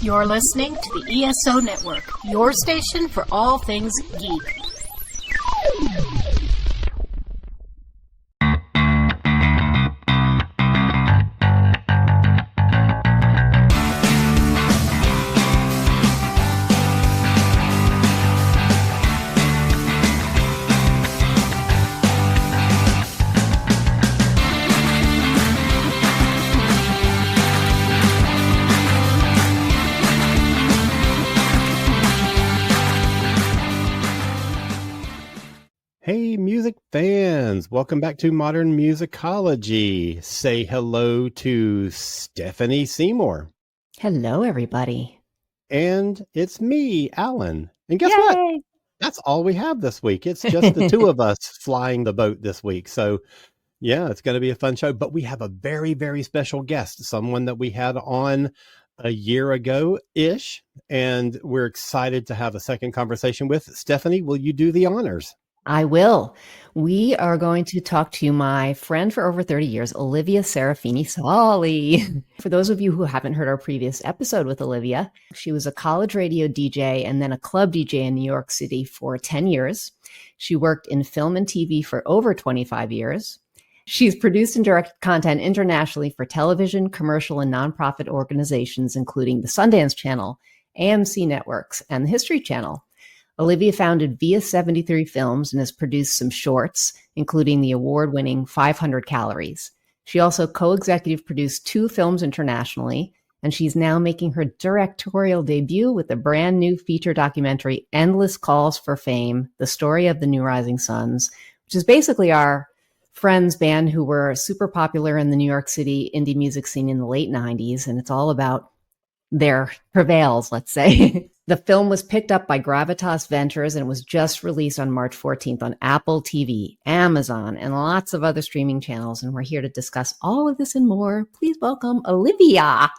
You're listening to the ESO Network, your station for all things geek. Hey, music fans, welcome back to Modern Musicology. Say hello to Stephanie Seymour. Hello, everybody. And it's me, Alan. And guess Yay! what? That's all we have this week. It's just the two of us flying the boat this week. So, yeah, it's going to be a fun show. But we have a very, very special guest, someone that we had on a year ago-ish. And we're excited to have a second conversation with. Stephanie, will you do the honors? I will. We are going to talk to my friend for over 30 years, Olivia Serafini-Sauli. For those of you who haven't heard our previous episode with Olivia, she was a college radio DJ and then a club DJ in New York City for 10 years. She worked in film and TV for over 25 years. She's produced and directed content internationally for television, commercial, and nonprofit organizations, including the Sundance Channel, AMC Networks, and the History Channel. Olivia founded Via 73 Films and has produced some shorts, including the award-winning 500 Calories. She also co-executive produced 2 films internationally, and she's now making her directorial debut with the brand new feature documentary, Endless Calls for Fame, The Story of the New Rising Suns, which is basically our friends band who were super popular in the New York City indie music scene in the late 90s, and it's all about their travails, let's say. The film was picked up by Gravitas Ventures and was just released on March 14th on Apple TV, Amazon, and lots of other streaming channels. And we're here to discuss all of this and more. Please welcome Olivia.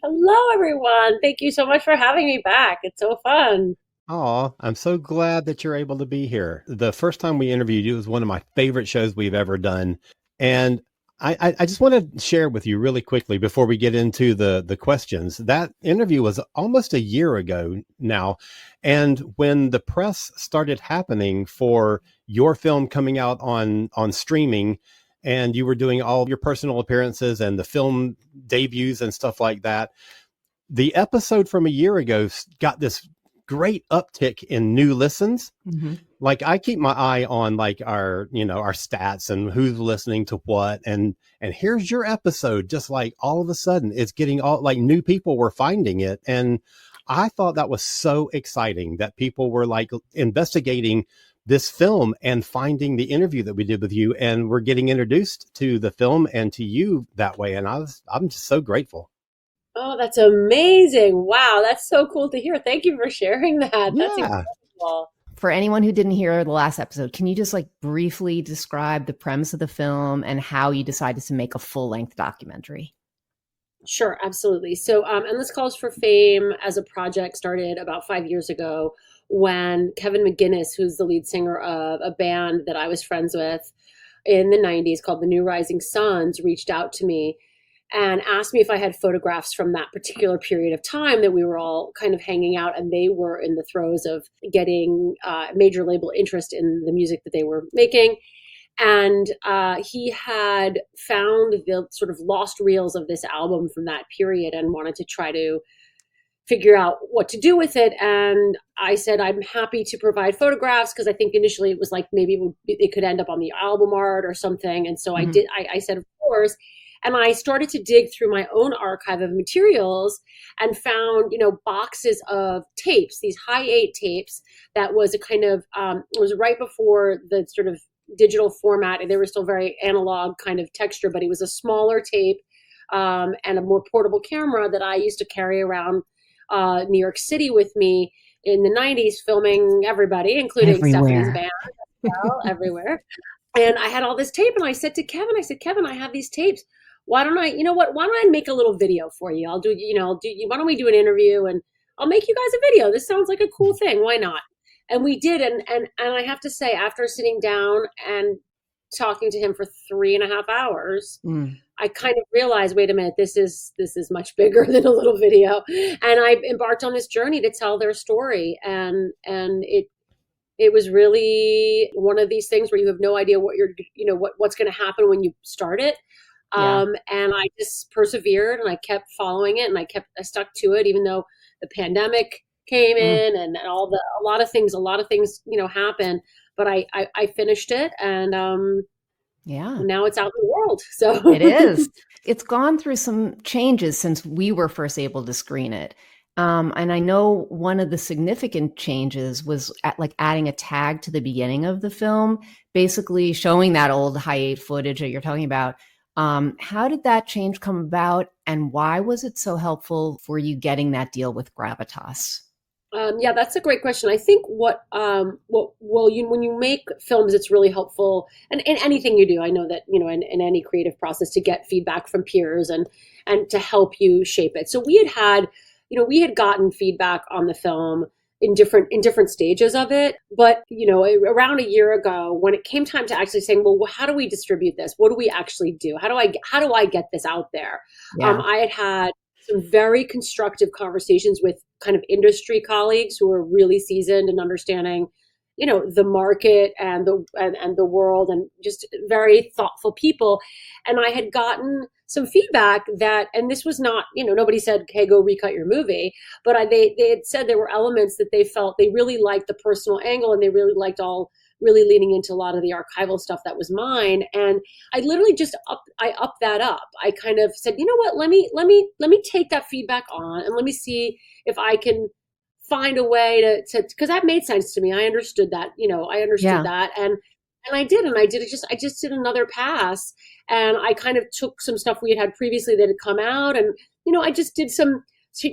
Hello, everyone. Thank you so much for having me back. It's so fun. Oh, I'm so glad that you're able to be here. The first time we interviewed you was one of my favorite shows we've ever done. And I just want to share with you really quickly before we get into the questions. That interview was almost a year ago now. And when the press started happening for your film coming out on streaming, and you were doing all of your personal appearances and the film debuts and stuff like that, the episode from a year ago got this great uptick in new listens. Mm-hmm. Like I keep my eye on like our stats and who's listening to what. And here's your episode. Just like all of a sudden it's getting all like new people were finding it. And I thought that was so exciting that people were like investigating this film and finding the interview that we did with you. And we're getting introduced to the film and to you that way. And I'm just so grateful. Oh, that's amazing. Wow, that's so cool to hear. Thank you for sharing that. Yeah. That's incredible. For anyone who didn't hear the last episode, can you just like briefly describe the premise of the film and how you decided to make a full-length documentary? Sure, absolutely. So Endless Calls for Fame as a project started about 5 years ago when Kevin McGinnis, who's the lead singer of a band that I was friends with in the 90s called the New Rising Suns, reached out to me and asked me if I had photographs from that particular period of time that we were all kind of hanging out, and they were in the throes of getting major label interest in the music that they were making. And he had found the sort of lost reels of this album from that period and wanted to try to figure out what to do with it. And I said, I'm happy to provide photographs because I think initially it was like maybe it could end up on the album art or something. And so mm-hmm. I said, of course. And I started to dig through my own archive of materials and found, boxes of tapes, these high 8 tapes that was a kind of, it was right before the sort of digital format. And they were still very analog kind of texture, but it was a smaller tape and a more portable camera that I used to carry around New York City with me in the 90s, filming everybody, including Stephanie's band, everywhere. And I had all this tape, and I said to Kevin, Kevin, I have these tapes. Why don't I make a little video for you? Why don't we do an interview and I'll make you guys a video. This sounds like a cool thing. Why not? And we did. And I have to say, after sitting down and talking to him for 3.5 hours, Mm. I kind of realized, wait a minute, this is much bigger than a little video. And I embarked on this journey to tell their story. And it was really one of these things where you have no idea what's going to happen when you start it. Yeah. And I just persevered and I kept following it and I stuck to it, even though the pandemic came in and a lot of things, happened, but I finished it and, Yeah. now it's out in the world. So It is. It's gone through some changes since we were first able to screen it. And I know one of the significant changes was adding a tag to the beginning of the film, basically showing that old high-8 footage that you're talking about. How did that change come about, and why was it so helpful for you getting that deal with Gravitas? Yeah, that's a great question. I think when you make films, it's really helpful, and in anything you do, I know that, in any creative process, to get feedback from peers and to help you shape it. So we had gotten feedback on the film in different stages of it, but around a year ago, when it came time to actually saying, well, how do we distribute this? What do we actually do? How do I get this out there? Yeah. I had some very constructive conversations with kind of industry colleagues who are really seasoned in understanding, the market and the world, and just very thoughtful people. And I had gotten some feedback and this was not, nobody said, hey, go recut your movie, but they had said there were elements that they felt they really liked the personal angle, and they really liked really leaning into a lot of the archival stuff that was mine. And I literally just upped that up. I kind of said, you know what, let me take that feedback on, and let me see if I can find a way to because that made sense to me. I understood that, that. And I did it. I just did another pass, and I kind of took some stuff we had previously that had come out, and, I just did some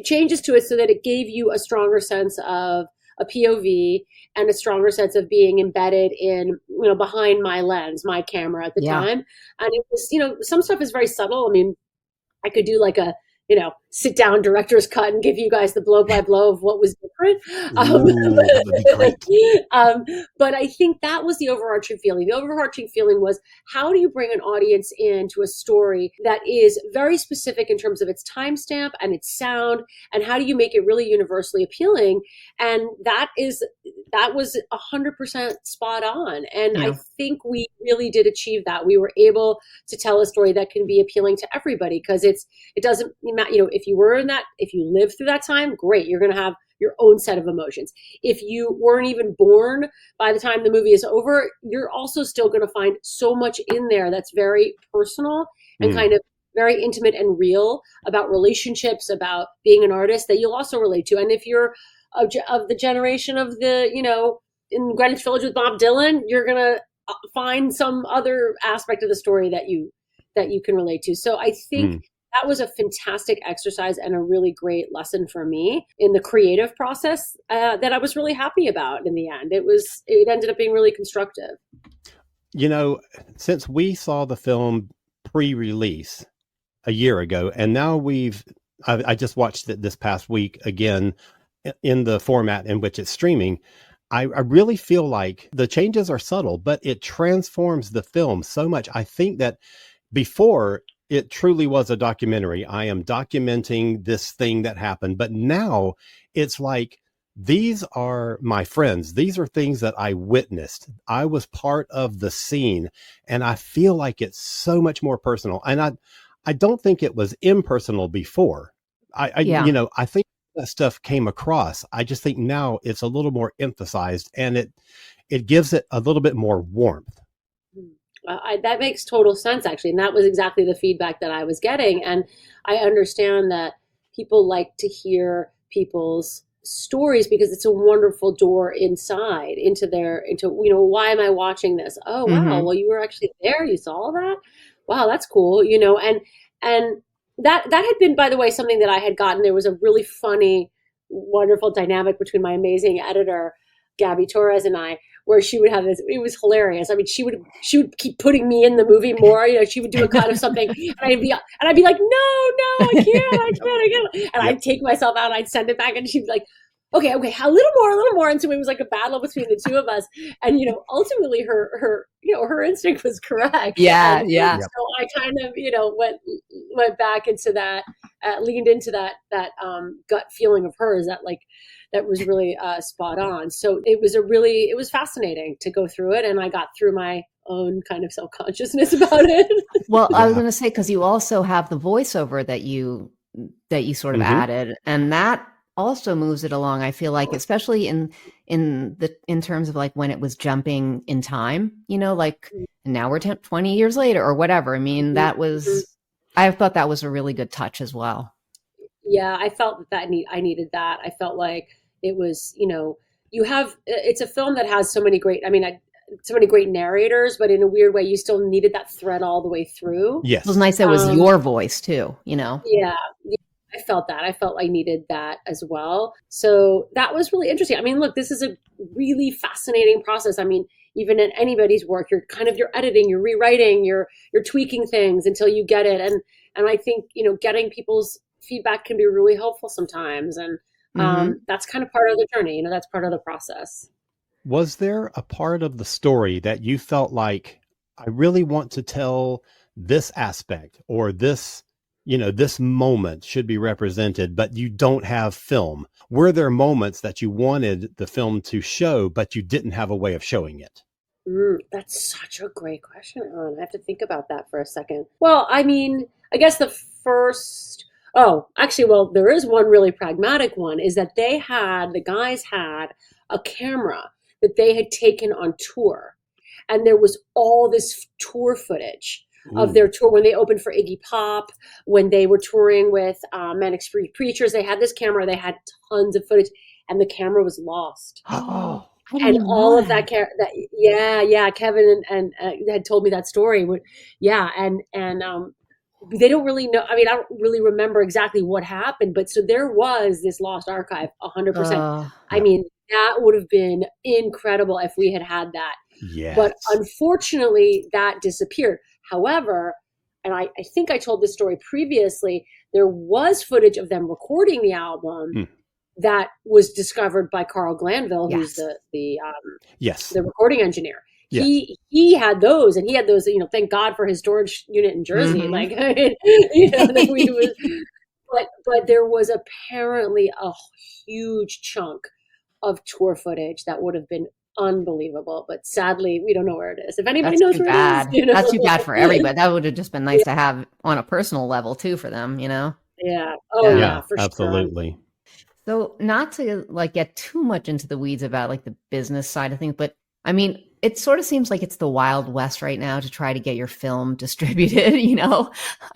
changes to it so that it gave you a stronger sense of a POV and a stronger sense of being embedded in, behind my lens, my camera at the time. And it was, some stuff is very subtle. I mean, I could do like a, sit down director's cut and give you guys the blow by blow of what was different. That would be great. But I think that was the overarching feeling. The overarching feeling was, how do you bring an audience into a story that is very specific in terms of its timestamp and its sound, and how do you make it really universally appealing? And that was 100% spot on. And I think we really did achieve that. We were able to tell a story that can be appealing to everybody, because it doesn't matter, if you were in that, if you lived through that time, great, you're going to have your own set of emotions. If you weren't even born by the time the movie is over, you're also still going to find so much in there that's very personal and kind of very intimate and real about relationships, about being an artist, that you'll also relate to. And if you're of the generation of the, in Greenwich Village with Bob Dylan, you're going to find some other aspect of the story that you can relate to. So I think that was a fantastic exercise and a really great lesson for me in the creative process that I was really happy about in the end. It ended up being really constructive. Since we saw the film pre-release a year ago, and now I just watched it this past week again in the format in which it's streaming, I really feel like the changes are subtle, but it transforms the film so much. I think that before, it truly was a documentary. I am documenting this thing that happened, but now it's like, these are my friends. These are things that I witnessed. I was part of the scene, and I feel like it's so much more personal. And I don't think it was impersonal before. I think that stuff came across. I just think now it's a little more emphasized, and it gives it a little bit more warmth. That makes total sense, actually. And that was exactly the feedback that I was getting. And I understand that people like to hear people's stories because it's a wonderful door inside into why am I watching this? Oh, wow. Well, you were actually there. You saw that. Wow, that's cool. And that had been, by the way, something that I had gotten. There was a really funny, wonderful dynamic between my amazing editor, Gabby Torres, and I, where she would have this, it was hilarious. I mean, she would keep putting me in the movie more. She would do a cut of something, and I'd be like, no, I can't. And I'd take myself out, and I'd send it back, and she'd be like, okay, a little more. And so it was like a battle between the two of us. And, ultimately her instinct was correct. Yeah, And yeah. so I kind of, went back into that, leaned into that gut feeling of hers that was really spot on. So it was fascinating to go through it. And I got through my own kind of self-consciousness about it. Well, I was going to say, because you also have the voiceover that you sort of added, and that also moves it along. I feel like, especially in terms of like when it was jumping in time, like now we're 20 years later or whatever. I mean, I thought that was a really good touch as well. Yeah, I felt I needed that. I felt like it was, it's a film that has so many great narrators, but in a weird way, you still needed that thread all the way through. Yes. It was nice that it was your voice too, Yeah, I felt that. I felt I needed that as well. So that was really interesting. I mean, look, this is a really fascinating process. I mean, even in anybody's work, you're editing, you're rewriting, you're tweaking things until you get it. And I think, getting people's feedback can be really helpful sometimes. And that's kind of part of the journey, that's part of the process. Was there a part of the story that you felt like, I really want to tell this aspect, or this, this moment should be represented, but you don't have film? Were there moments that you wanted the film to show, but you didn't have a way of showing it? That's such a great question, Alan. I have to think about that for a second. Well, I mean, I guess there is one really pragmatic one, is that the guys had a camera that they had taken on tour. And there was all this tour footage of their tour when they opened for Iggy Pop, when they were touring with Manic Street Preachers. They had this camera, they had tons of footage, and the camera was lost. Oh, and all of that, Kevin and had told me that story. Yeah, and they don't really know. I mean, I don't really remember exactly what happened, but so there was this lost archive, 100%. I mean, that would have been incredible if we had had that. Yes. But unfortunately, that disappeared. However, and I think I told this story previously, there was footage of them recording the album that was discovered by Carl Glanville, who's the recording engineer. Yes. He had those, and he had those, thank God for his storage unit in Jersey. But there was apparently a huge chunk of tour footage that would have been unbelievable, but sadly we don't know where it is. If anybody knows where it is, that's too bad for everybody. That would have just been nice to have on a personal level too for them, Yeah. Oh yeah, for absolutely. Sure. So not to get too much into the weeds about the business side of things, but I mean, it sort of seems like it's the Wild West right now to try to get your film distributed, I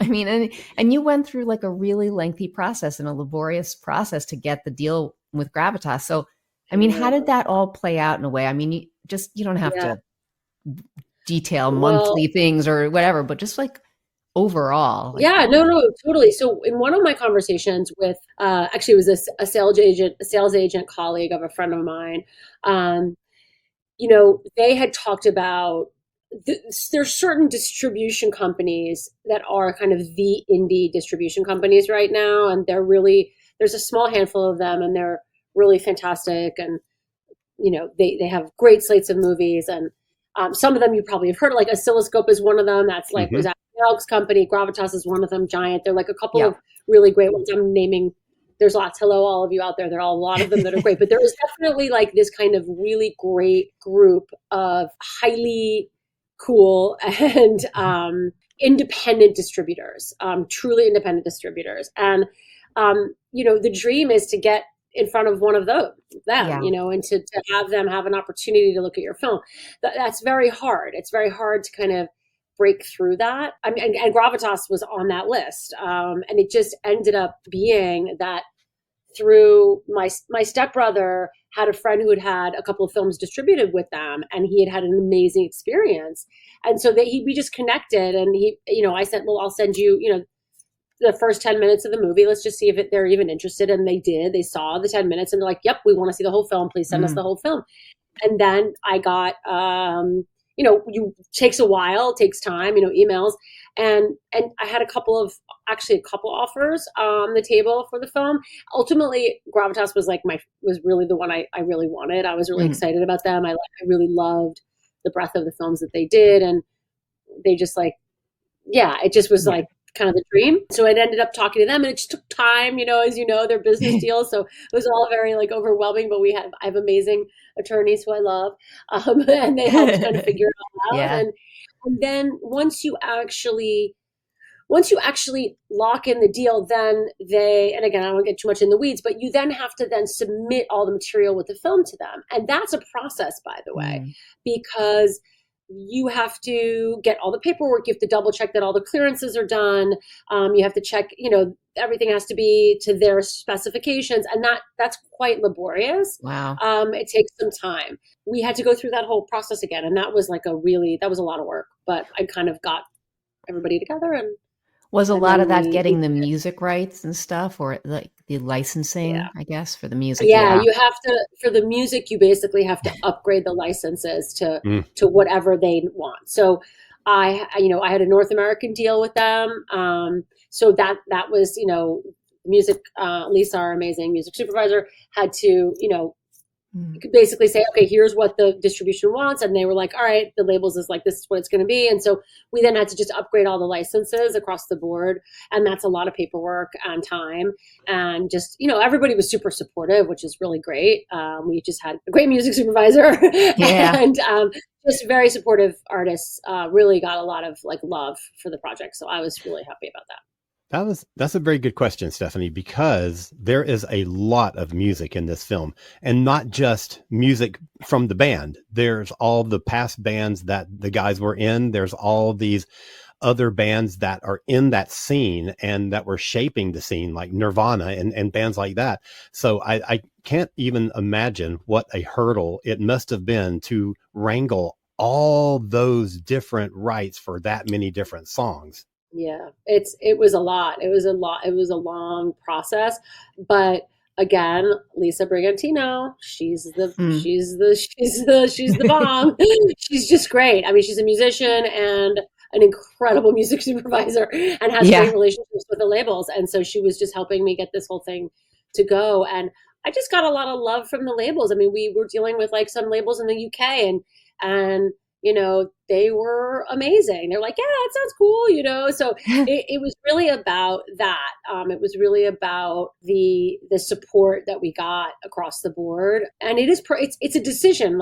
mean, and you went through a really lengthy process and a laborious process to get the deal with Gravitas. So, I mean, how did that all play out in a way? I mean, you don't have to detail monthly things or whatever, but just overall. No, totally. So in one of my conversations with, actually it was a sales agent colleague of a friend of mine, they had talked about there's certain distribution companies that are kind of the indie distribution companies right now. And there's a small handful of them, and they're really fantastic. And, they have great slates of movies, and some of them you probably have heard, like Oscilloscope is one of them. That's was Alex company. Gravitas is one of them. Giant. They're a couple of really great ones. I'm naming. There's lots. Hello, all of you out there. There are a lot of them that are great, but there is definitely this kind of really great group of highly cool and independent distributors, truly independent distributors. And, the dream is to get in front of one of them, and to have them have an opportunity to look at your film. That's very hard. It's very hard to kind of break through that. I mean, and Gravitas was on that list. And it just ended up being that through my stepbrother had a friend who had a couple of films distributed with them, and he had an amazing experience. And so we just connected, and I said, well, I'll send you, the first 10 minutes of the movie. Let's just see if they're even interested. And they did. They saw the 10 minutes and they're like, yep, we want to see the whole film. Please send us the whole film. And then I got, takes a while, takes time, emails. and I had a couple offers on the table for the film. Ultimately, Gravitas was was really the one I really wanted. I was really excited about them. I really loved the breadth of the films that they did, and they just it just was kind of the dream. So I ended up talking to them, and it just took time, as they're business deals. So it was all very overwhelming, but I have amazing attorneys who I love. And they helped kind of figure it all out. Yeah. And then once you actually lock in the deal, then and again, I don't get too much in the weeds, but you then have to then submit all the material with the film to them. And that's a process, by the way, because you have to get all the paperwork. You have to double check that all the clearances are done. You have to check, everything has to be to their specifications. And that's quite laborious. Wow. It takes some time. We had to go through that whole process again. And that was that was a lot of work, but I kind of got everybody together. And was a lot of that getting the music rights and stuff, or like the licensing, I guess, for the music? Yeah, you have to, for the music, you basically have to upgrade the licenses to whatever they want. So I had a North American deal with them. So that was, music, Lisa, our amazing music supervisor, had to, you could basically say, okay, here's what the distribution wants. And they were like, all right, the labels is this is what it's going to be. And so we then had to just upgrade all the licenses across the board. And that's a lot of paperwork and time. And just, everybody was super supportive, which is really great. We just had a great music supervisor and just very supportive artists, really got a lot of love for the project. So I was really happy about that. That's a very good question, Stephanie, because there is a lot of music in this film, and not just music from the band. There's all the past bands that the guys were in. There's all these other bands that are in that scene and that were shaping the scene, like Nirvana and bands like that. So I can't even imagine what a hurdle it must have been to wrangle all those different rights for that many different songs. Yeah, it was a lot. It was a long process, but again, Lisa Brigantino, she's the bomb. She's just great. I mean, she's a musician and an incredible music supervisor, and has great relationships with the labels. And so she was just helping me get this whole thing to go. And I just got a lot of love from the labels. I mean, we were dealing with some labels in the UK, and they were amazing. They're like, yeah, it sounds cool, So it was really about that. It was really about the support that we got across the board. And it's a decision.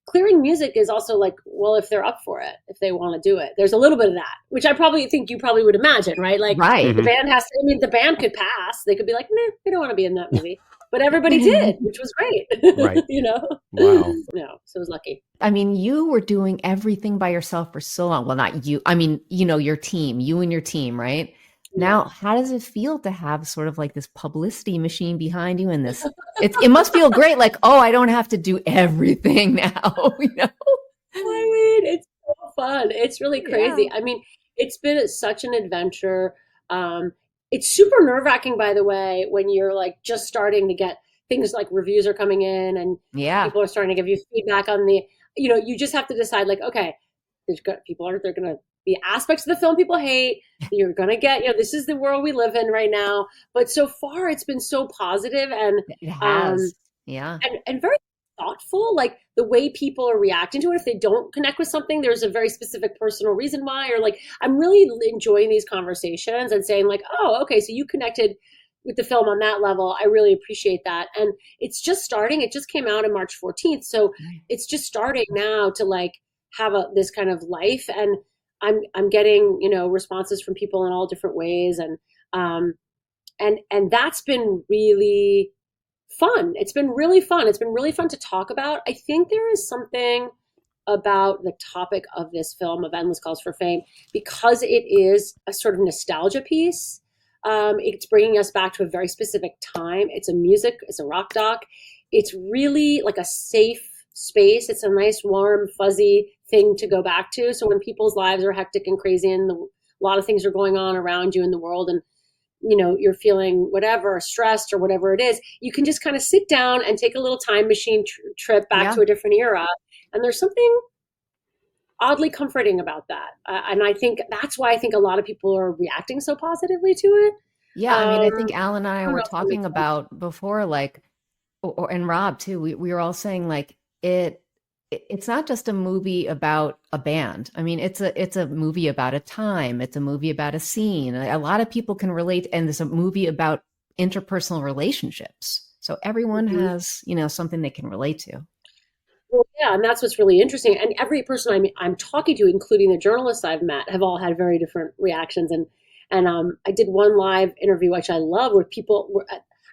Clearing music is also well, if they're up for it, if they want to do it, there's a little bit of that, which I probably think you probably would imagine, right? Right. The band the band could pass. They could be like, nah, we don't want to be in that movie. But everybody did, which was great. Right. Wow. No, so I was lucky. I mean, you were doing everything by yourself for so long. Well, not you. I mean, your team, you and your team, right? Now, how does it feel to have sort of this publicity machine behind you in this? It must feel great. I don't have to do everything now, I mean, it's so fun. It's really crazy. Yeah. I mean, it's been such an adventure. It's super nerve-wracking, by the way, when you're just starting to get things reviews are coming in and people are starting to give you feedback on you just have to decide okay, there are going to be aspects of the film people hate. You're going to get, this is the world we live in right now. But so far it's been so positive and it has. And very thoughtful, the way people are reacting to it. If they don't connect with something, there's a very specific personal reason why, or I'm really enjoying these conversations and saying oh, okay, so you connected with the film on that level. I really appreciate that. And it's just starting. It just came out on March 14th. So it's just starting now to have this kind of life. And I'm getting, responses from people in all different ways. And that's been really fun. It's been really fun. It's been really fun to talk about. I think there is something about the topic of this film, of Endless Calls for Fame, because it is a sort of nostalgia piece. It's bringing us back to a very specific time. It's a rock doc. It's really a safe space. It's a nice, warm, fuzzy thing to go back to. So when people's lives are hectic and crazy and a lot of things are going on around you in the world, and you're feeling whatever, stressed or whatever it is, you can just kind of sit down and take a little time machine trip back to a different era. And there's something oddly comforting about that. And I think that's why I think a lot of people are reacting so positively to it. Yeah, I mean, I think Al and I I don't were know if that makes talking sense. about before, like, and Rob too. We were all saying like it's not just a movie about a band. I mean, it's a movie about a time. It's a movie about a scene. A lot of people can relate, and it's a movie about interpersonal relationships. So everyone Mhm. has, something they can relate to. Well, yeah, and that's what's really interesting. And every person I'm talking to, including the journalists I've met, have all had very different reactions. And I did one live interview, which I love, where people were.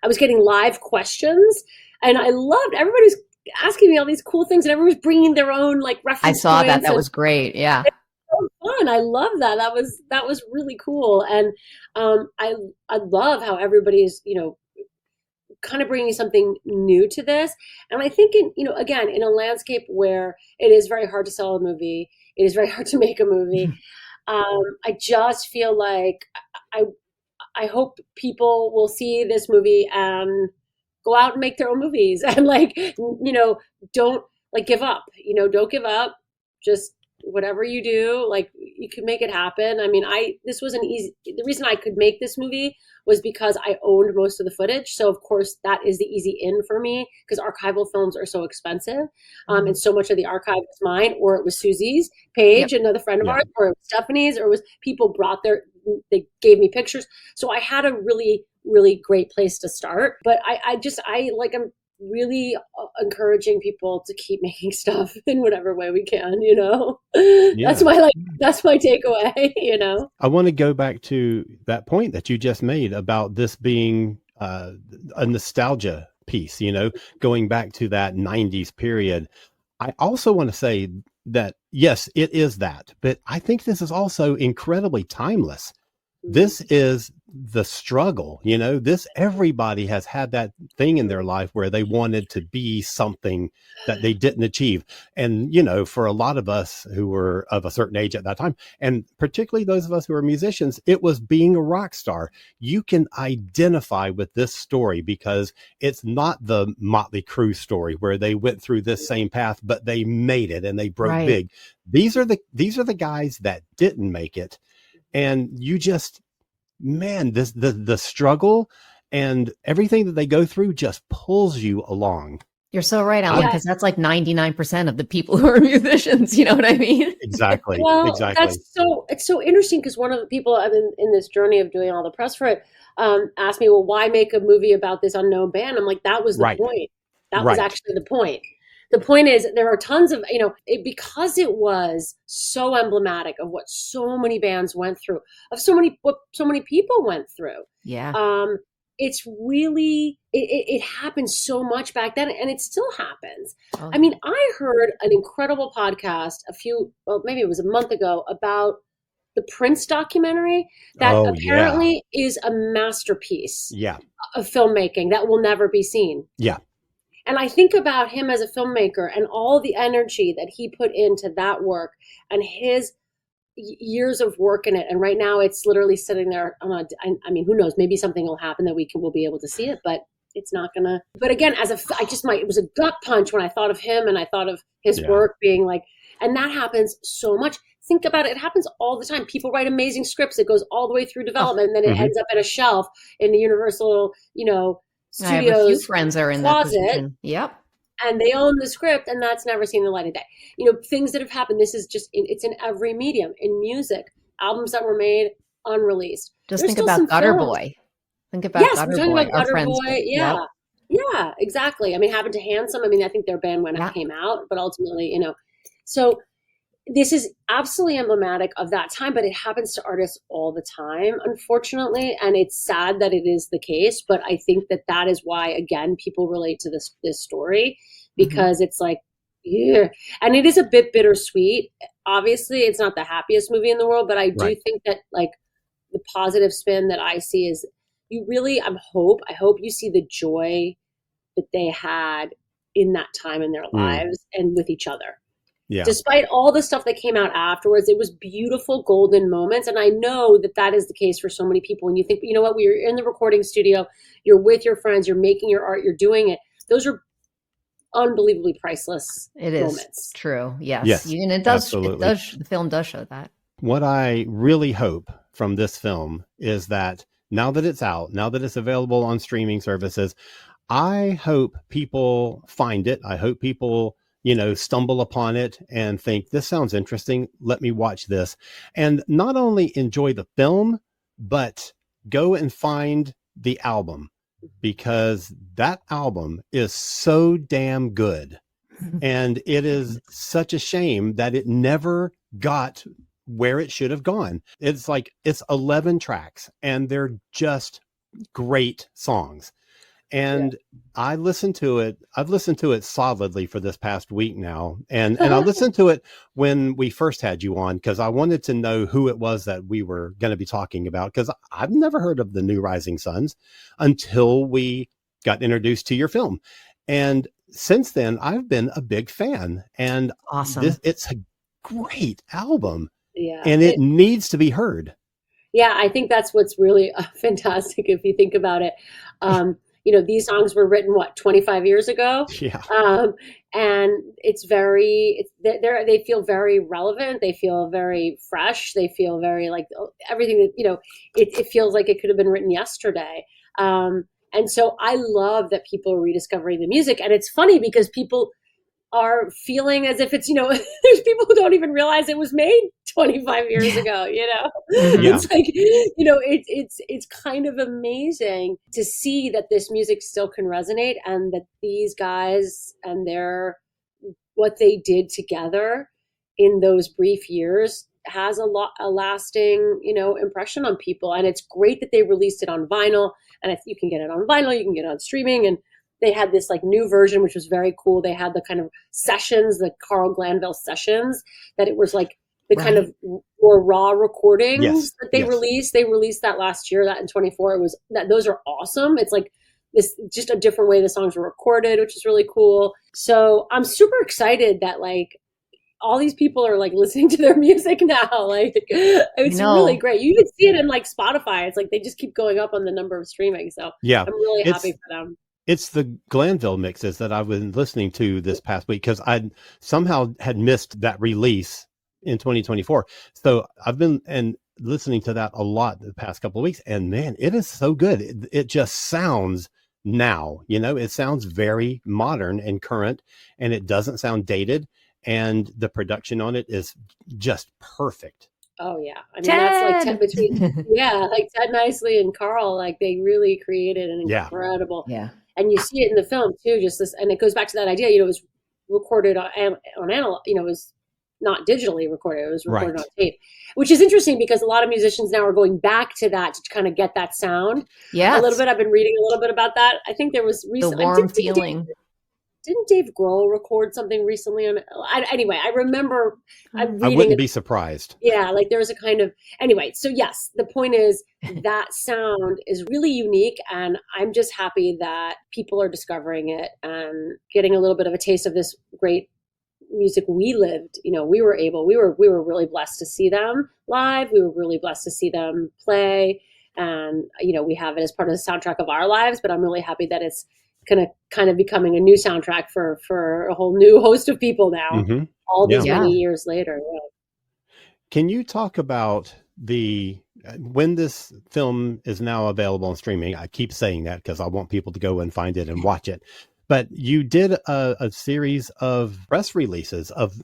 I was getting live questions, and I loved everybody was asking me all these cool things, and everyone was bringing their own like I reference saw that. points, That and was great. Yeah. so fun. I love that. That was really cool, and I love how everybody's kind of bringing something new to this. And I think again, in a landscape where it is very hard to sell a movie, it is very hard to make a movie. I just feel like I I hope people will see this movie and go out and make their own movies and don't give up. Don't give up. Just whatever you do, you can make it happen. I mean, this was an easy. The reason I could make this movie was because I owned most of the footage. So of course that is the easy in for me because archival films are so expensive, and so much of the archive was mine, or it was Susie's, Yep. Paige, another friend of Yeah. ours, or it was Stephanie's, or it was people brought they gave me pictures. So I had a really, really great place to start. But I'm really encouraging people to keep making stuff in whatever way we can, Yeah. that's my takeaway, I want to go back to that point that you just made about this being a nostalgia piece, going back to that 90s period. I also want to say that, yes, it is that, but I think this is also incredibly timeless. This is the struggle, everybody has had that thing in their life where they wanted to be something that they didn't achieve. And, for a lot of us who were of a certain age at that time, and particularly those of us who are musicians, it was being a rock star. You can identify with this story because it's not the Motley Crue story where they went through this same path, but they made it and they broke Right. big. These are the guys that didn't make it. And you just, man, the struggle and everything that they go through just pulls you along. You're so right, Alan, Yeah. because that's like 99% of the people who are musicians. You know what I mean? Exactly. Well, Exactly. it's so interesting because one of the people I've been in this journey of doing all the press for it asked me, well, why make a movie about this unknown band? I'm like, that was the Right. point. That was Right. actually the point. The point is there are tons of, because it was so emblematic of what so many bands went through, of what so many people went through. Yeah. It's really, it happened so much back then and it still happens. Oh, I mean, I heard an incredible podcast maybe it was a month ago about the Prince documentary that Oh, yeah. apparently is a masterpiece Yeah. of filmmaking that will never be seen. Yeah. And I think about him as a filmmaker and all the energy that he put into that work and his years of work in it. And right now it's literally sitting there I mean, who knows, maybe something will happen that we'll be able to see it, but it's not gonna. But again, it was a gut punch when I thought of him and I thought of his work being like, and that happens so much. Think about it. It happens all the time. People write amazing scripts. It goes all the way through development and then it ends up in a shelf in the Universal, I have a few Studios friends are in that closet. position. Yep. And they own the script and that's never seen the light of day. Things that have happened. This is it's in every medium. In music, albums that were made unreleased. Just There's think still about some Gutter films. Boy. Think about Yes, Gutter we're talking Boy. about Our Gutter friends Boy. did. Yeah. Yep. Yeah, exactly. I mean, Happen to Handsome. I mean, I think their band when it came out, but ultimately, so this is absolutely emblematic of that time, but it happens to artists all the time, unfortunately. And it's sad that it is the case, but I think that is why, again, people relate to this story because it's like, yeah. And it is a bit bittersweet. Obviously, it's not the happiest movie in the world, but I do think that the positive spin that I see is I hope you see the joy that they had in that time in their lives and with each other. Yeah. Despite all the stuff that came out afterwards, it was beautiful golden moments. And I know that is the case for so many people. And you think, you know what, we're in the recording studio, you're with your friends, you're making your art, you're doing it. Those are unbelievably priceless It is moments. true. Yes. Yes, And absolutely. the film does show that. What I really hope from this film is that now that it's out, now that it's available on streaming services, I hope people find it. I hope people, stumble upon it and think, this sounds interesting. Let me watch this. And not only enjoy the film, but go and find the album, because that album is so damn good. And it is such a shame that it never got where it should have gone. It's 11 tracks and they're just great songs. And I listened to it. I've listened to it solidly for this past week now. And I listened to it when we first had you on, because I wanted to know who it was that we were going to be talking about, because I've never heard of the New Rising Suns until we got introduced to your film. And since then, I've been a big fan. And Awesome. It's a great album. Yeah. And it needs to be heard. Yeah, I think that's what's really fantastic if you think about it. These songs were written, 25 years ago? Yeah. And they feel very relevant. They feel very fresh. They feel very like everything that, it feels like it could have been written yesterday. And so I love that people are rediscovering the music. And it's funny because people are feeling as if it's, there's people who don't even realize it was made 25 years ago, Yeah. It's like, it's kind of amazing to see that this music still can resonate, and that these guys and what they did together in those brief years has a lasting, impression on people. And it's great that they released it on vinyl, and you can get it on vinyl, you can get it on streaming. And they had this new version, which was very cool. They had the kind of sessions, the Carl Glanville sessions, that it was the kind of more raw recordings that they released. They released that last year, that in 24. Those are awesome. It's this, just a different way the songs were recorded, which is really cool. So I'm super excited that all these people are listening to their music now. It's really great. You can see it in Spotify. It's they just keep going up on the number of streaming. So yeah, I'm really happy for them. It's the Glanville mixes that I've been listening to this past week, because I somehow had missed that release in 2024. So I've been listening to that a lot the past couple of weeks, and man, it is so good. It just sounds now, it sounds very modern and current, and it doesn't sound dated. And the production on it is just perfect. Oh yeah, I mean Ted! That's Ted between Ted Nicely and Carl. They really created an incredible. Yeah. And you see it in the film too. Just this, and it goes back to that idea. It was recorded on analog. It was not digitally recorded. It was recorded on tape, which is interesting because a lot of musicians now are going back to that to kind of get that sound. Yeah, a little bit. I've been reading a little bit about that. I think there was the warm feeling. Didn't Dave Grohl record something recently on? Anyway, I remember. I wouldn't be surprised. Yeah, there was a kind of anyway. So yes, the point is that sound is really unique, and I'm just happy that people are discovering it and getting a little bit of a taste of this great music we lived. We were really blessed to see them live. We were really blessed to see them play, and we have it as part of the soundtrack of our lives. But I'm really happy that it's kind of becoming a new soundtrack for a whole new host of people now, all these many years later. Yeah. Can you talk about when this film is now available on streaming? I keep saying that because I want people to go and find it and watch it. But you did a series of press releases of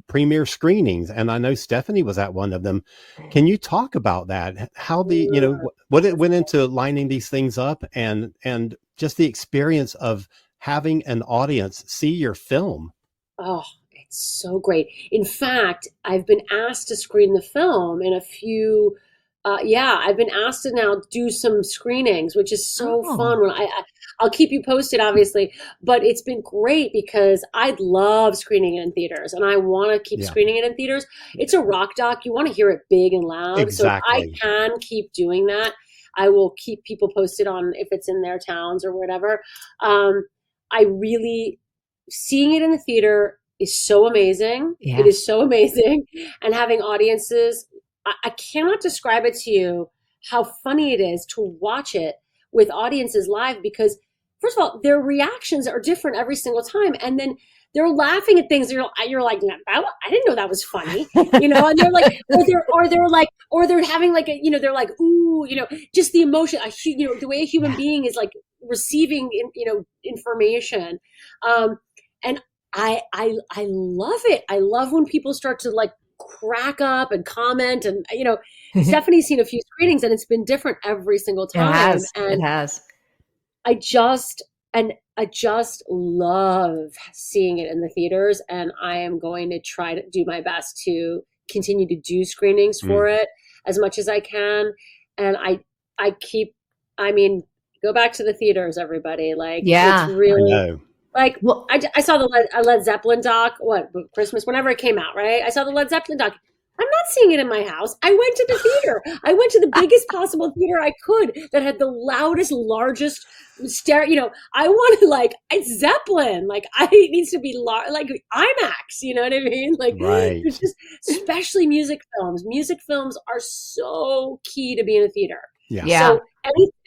premiere screenings, and I know Stephanie was at one of them. Can you talk about that? How what it went into lining these things up, and just the experience of having an audience see your film? Oh, it's so great. In fact, I've been asked to screen the film in a few. I've been asked to now do some screenings, which is so fun. When I'll keep you posted, obviously, but it's been great because I'd love screening it in theaters, and I want to keep screening it in theaters. It's a rock doc; you want to hear it big and loud. Exactly. So if I can keep doing that, I will keep people posted on if it's in their towns or whatever. I really seeing it in the theater is so amazing. Yeah. It is so amazing, and having audiences. I cannot describe it to you how funny it is to watch it with audiences live, because first of all, their reactions are different every single time. And then they're laughing at things. You're like, I didn't know that was funny, you know. And they're like, or they're having like a, you know, they're like, ooh, you know, just the emotion, you know, the way a human being is like receiving, you know, information. And I love it. I love when people start to like crack up and comment, and you know, Stephanie's seen a few screenings and it's been different every single time. It has. I just love seeing it in the theaters, and I am going to try to do my best to continue to do screenings for it as much as I can. And I mean, go back to the theaters, everybody. Like, it's really like, well, I saw the Led Zeppelin doc, Christmas, whenever it came out, right? I saw the Led Zeppelin doc. I'm not seeing it in my house. I went to the theater. I went to the biggest possible theater I could that had the loudest, largest stereo. You know, I wanted like, it's Zeppelin. Like, it needs to be like IMAX. You know what I mean? Like, it's just, especially music films. Music films are so key to being in a theater. Yeah. So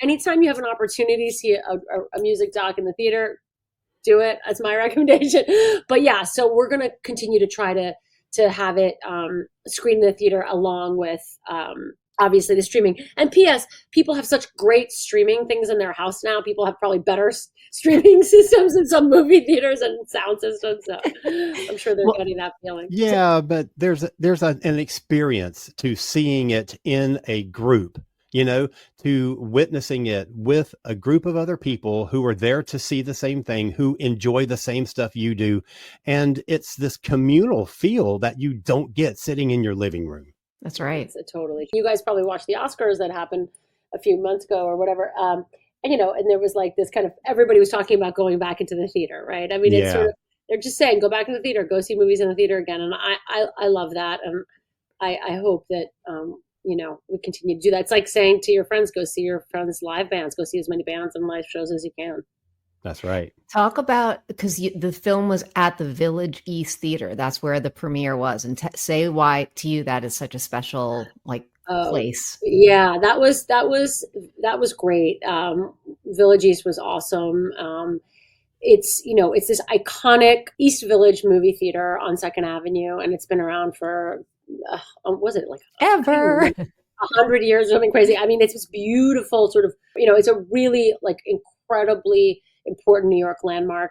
anytime you have an opportunity to see a music doc in the theater, do it. That's my recommendation. But yeah, so we're going to continue to try to have it screened in the theater along with obviously the streaming. And P.S., people have such great streaming things in their house now. People have probably better streaming systems in some movie theaters and sound systems. So I'm sure they're getting that feeling. Yeah, but there's an experience to seeing it in a group. You know, to witnessing it with a group of other people who are there to see the same thing, who enjoy the same stuff you do. And it's this communal feel that you don't get sitting in your living room. That's right. Totally. You guys probably watched the Oscars that happened a few months ago or whatever. And, you know, and there was like this kind of, everybody was talking about going back into the theater, right? I mean, it's sort of, they're just saying, go back in the theater, go see movies in the theater again. And I love that. And I hope that, you know, we continue to do that. It's like saying to your friends, go see your friends' live bands, go see as many bands and live shows as you can. That's right. Talk about, because the film was at the Village East Theater. That's where the premiere was. And say why to you that is such a special place. Yeah, that was great. Village East was awesome. It's, you know, it's this iconic East Village movie theater on 2nd Avenue, and it's been around for was it like ever 100 years or something crazy? I mean, it's this beautiful sort of, you know, it's a really like incredibly important New York landmark,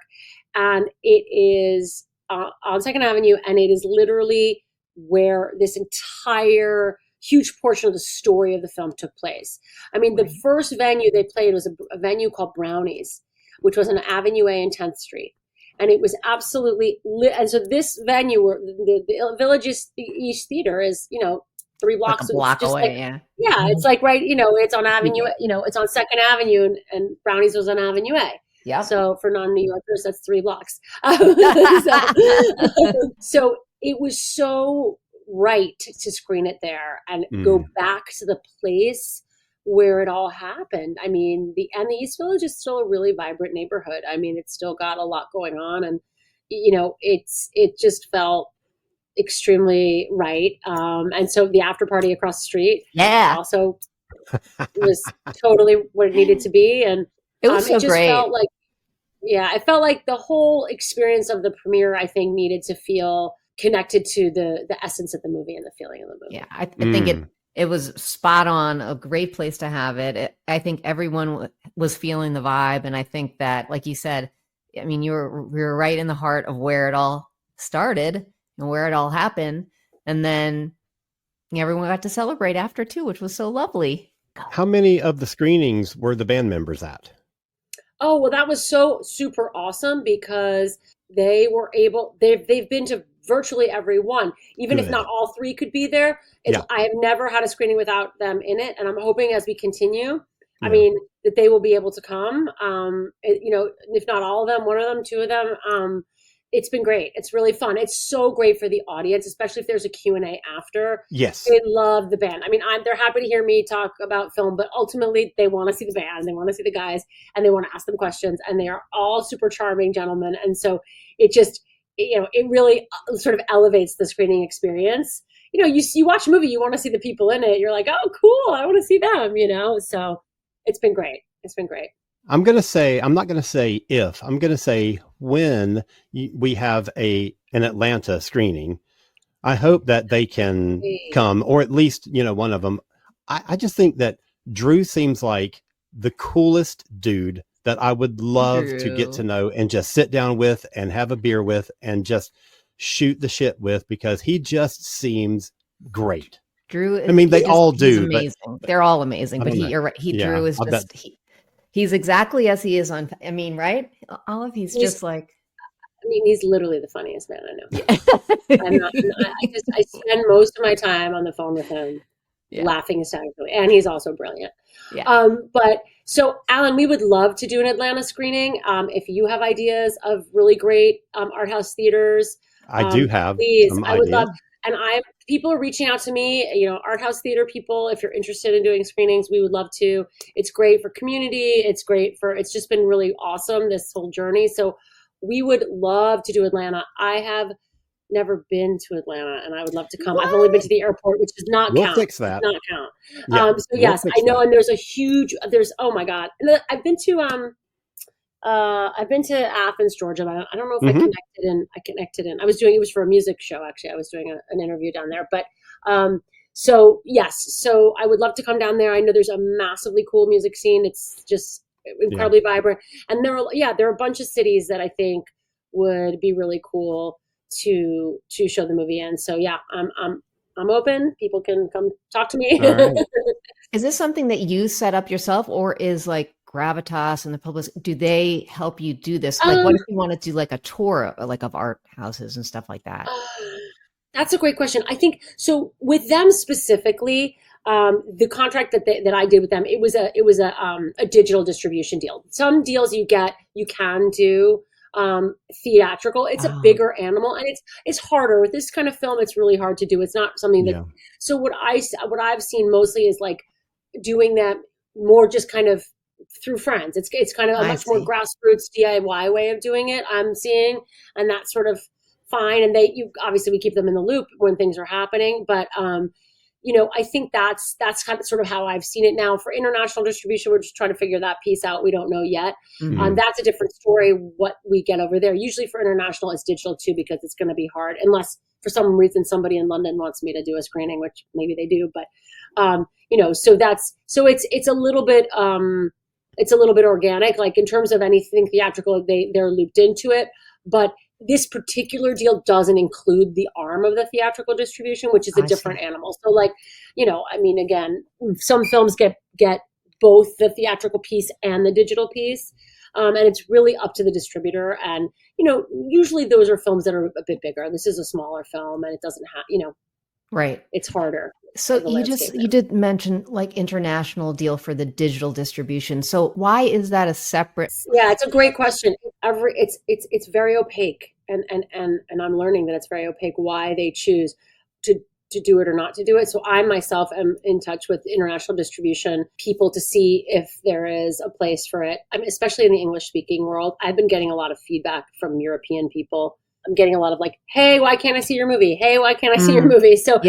and it is on 2nd Avenue, and it is literally where this entire huge portion of the story of the film took place. I mean, the first venue they played was a venue called Brownie's, which was on Avenue A and 10th Street. And it was absolutely lit. And so this venue, the Village East Theater, is, you know, 3 blocks, like a block just away. Like, yeah, it's like right, you know, it's on Avenue, you know, it's on 2nd Avenue, and Brownie's was on Avenue A. Yeah. So for non-New Yorkers, that's 3 blocks. So it was so right to screen it there and go back to the place where it all happened. I mean, the East Village is still a really vibrant neighborhood. I mean, it's still got a lot going on, and you know, it just felt extremely right. And so the after party across the street, also was totally what it needed to be, and it was so it just great. Felt like, I felt like the whole experience of the premiere, I think, needed to feel connected to the essence of the movie and the feeling of the movie. Yeah, I think it was spot on, a great place to have it. I think everyone was feeling the vibe. And I think that, like you said, I mean, you were right in the heart of where it all started and where it all happened. And then everyone got to celebrate after too, which was so lovely. How many of the screenings were the band members at? Oh, well, that was so super awesome because they were able, they've been to virtually every one, even if not all 3 could be there. I have never had a screening without them in it. And I'm hoping as we continue, I mean, that they will be able to come, you know, if not all of them, one of them, 2 of them. It's been great. It's really fun. It's so great for the audience, especially if there's a Q&A after. Yes. They love the band. I mean, they're happy to hear me talk about film, but ultimately they want to see the band, they want to see the guys, and they want to ask them questions, and they are all super charming gentlemen. And so it just, you know, it really sort of elevates the screening experience. You know, you watch a movie, you want to see the people in it. You're like, oh, cool, I want to see them, you know? So it's been great. It's been great. I'm going to say, I'm not going to say if, I'm going to say when we have an Atlanta screening, I hope that they can come, or at least, one of them. I just think that Drew seems like the coolest dude that I would love to get to know and just sit down with and have a beer with and just shoot the shit with, because he just seems great. Drew, I mean, they all do, amazing. They're all amazing, but you're right. Drew is just, he's exactly as he is on, I mean, right? Olive, he's just like, I mean, he's literally the funniest man I know. I spend most of my time on the phone with him, laughing hysterically, and he's also brilliant. Yeah. But so, Alan, we would love to do an Atlanta screening. If you have ideas of really great art house theaters, I do have. Please, I would love. And people are reaching out to me, art house theater people. If you're interested in doing screenings, we would love to. It's great for community. It's just been really awesome, this whole journey. So we would love to do Atlanta. I have never been to Atlanta, and I would love to come. What? I've only been to the airport, which does not count. Fix that. Does not count. Yeah, so yes, I know. And oh my God. And I've been to Athens, Georgia. But I don't know if I connected in. It was for a music show, actually. I was doing an interview down there. But so yes, so I would love to come down there. I know there's a massively cool music scene. It's just incredibly vibrant. And there are a bunch of cities that I think would be really cool to show the movie in. So yeah, I'm open. People can come talk to me. Right. Is this something that you set up yourself, or is like Gravitas and the public, do they help you do this? Like, what if you want to do like a tour of art houses and stuff like that? That's a great question. I think so with them specifically, the contract that I did with them, it was a digital distribution deal. Some deals you can do theatrical. It's a bigger animal, and it's harder with this kind of film. It's really hard to do. It's not something that. So what I've seen mostly is like doing that more just kind of through friends. It's kind of a much more grassroots DIY way of doing it, I'm seeing, and that's sort of fine. And obviously we keep them in the loop when things are happening, but I think that's kind of sort of how I've seen it now. For international distribution, we're just trying to figure that piece out. We don't know yet. Mm-hmm. That's a different story, what we get over there. Usually for international, it's digital too, because it's going to be hard, unless for some reason somebody in London wants me to do a screening, which maybe they do. But so it's a little bit organic, like in terms of anything theatrical, they're looped into it. But this particular deal doesn't include the arm of the theatrical distribution, which is a different animal. So like, again, some films get both the theatrical piece and the digital piece. And it's really up to the distributor. And, usually those are films that are a bit bigger. This is a smaller film, and it doesn't have, right. It's harder. So you did mention like international deal for the digital distribution. So why is that a separate? Yeah, it's a great question. It's very opaque, and I'm learning that it's very opaque why they choose to do it or not to do it. So I myself am in touch with international distribution people to see if there is a place for it. I mean, especially in the English speaking world, I've been getting a lot of feedback from European people. I'm getting a lot of like, hey, why can't I see your movie? Hey, why can't I see your movie? So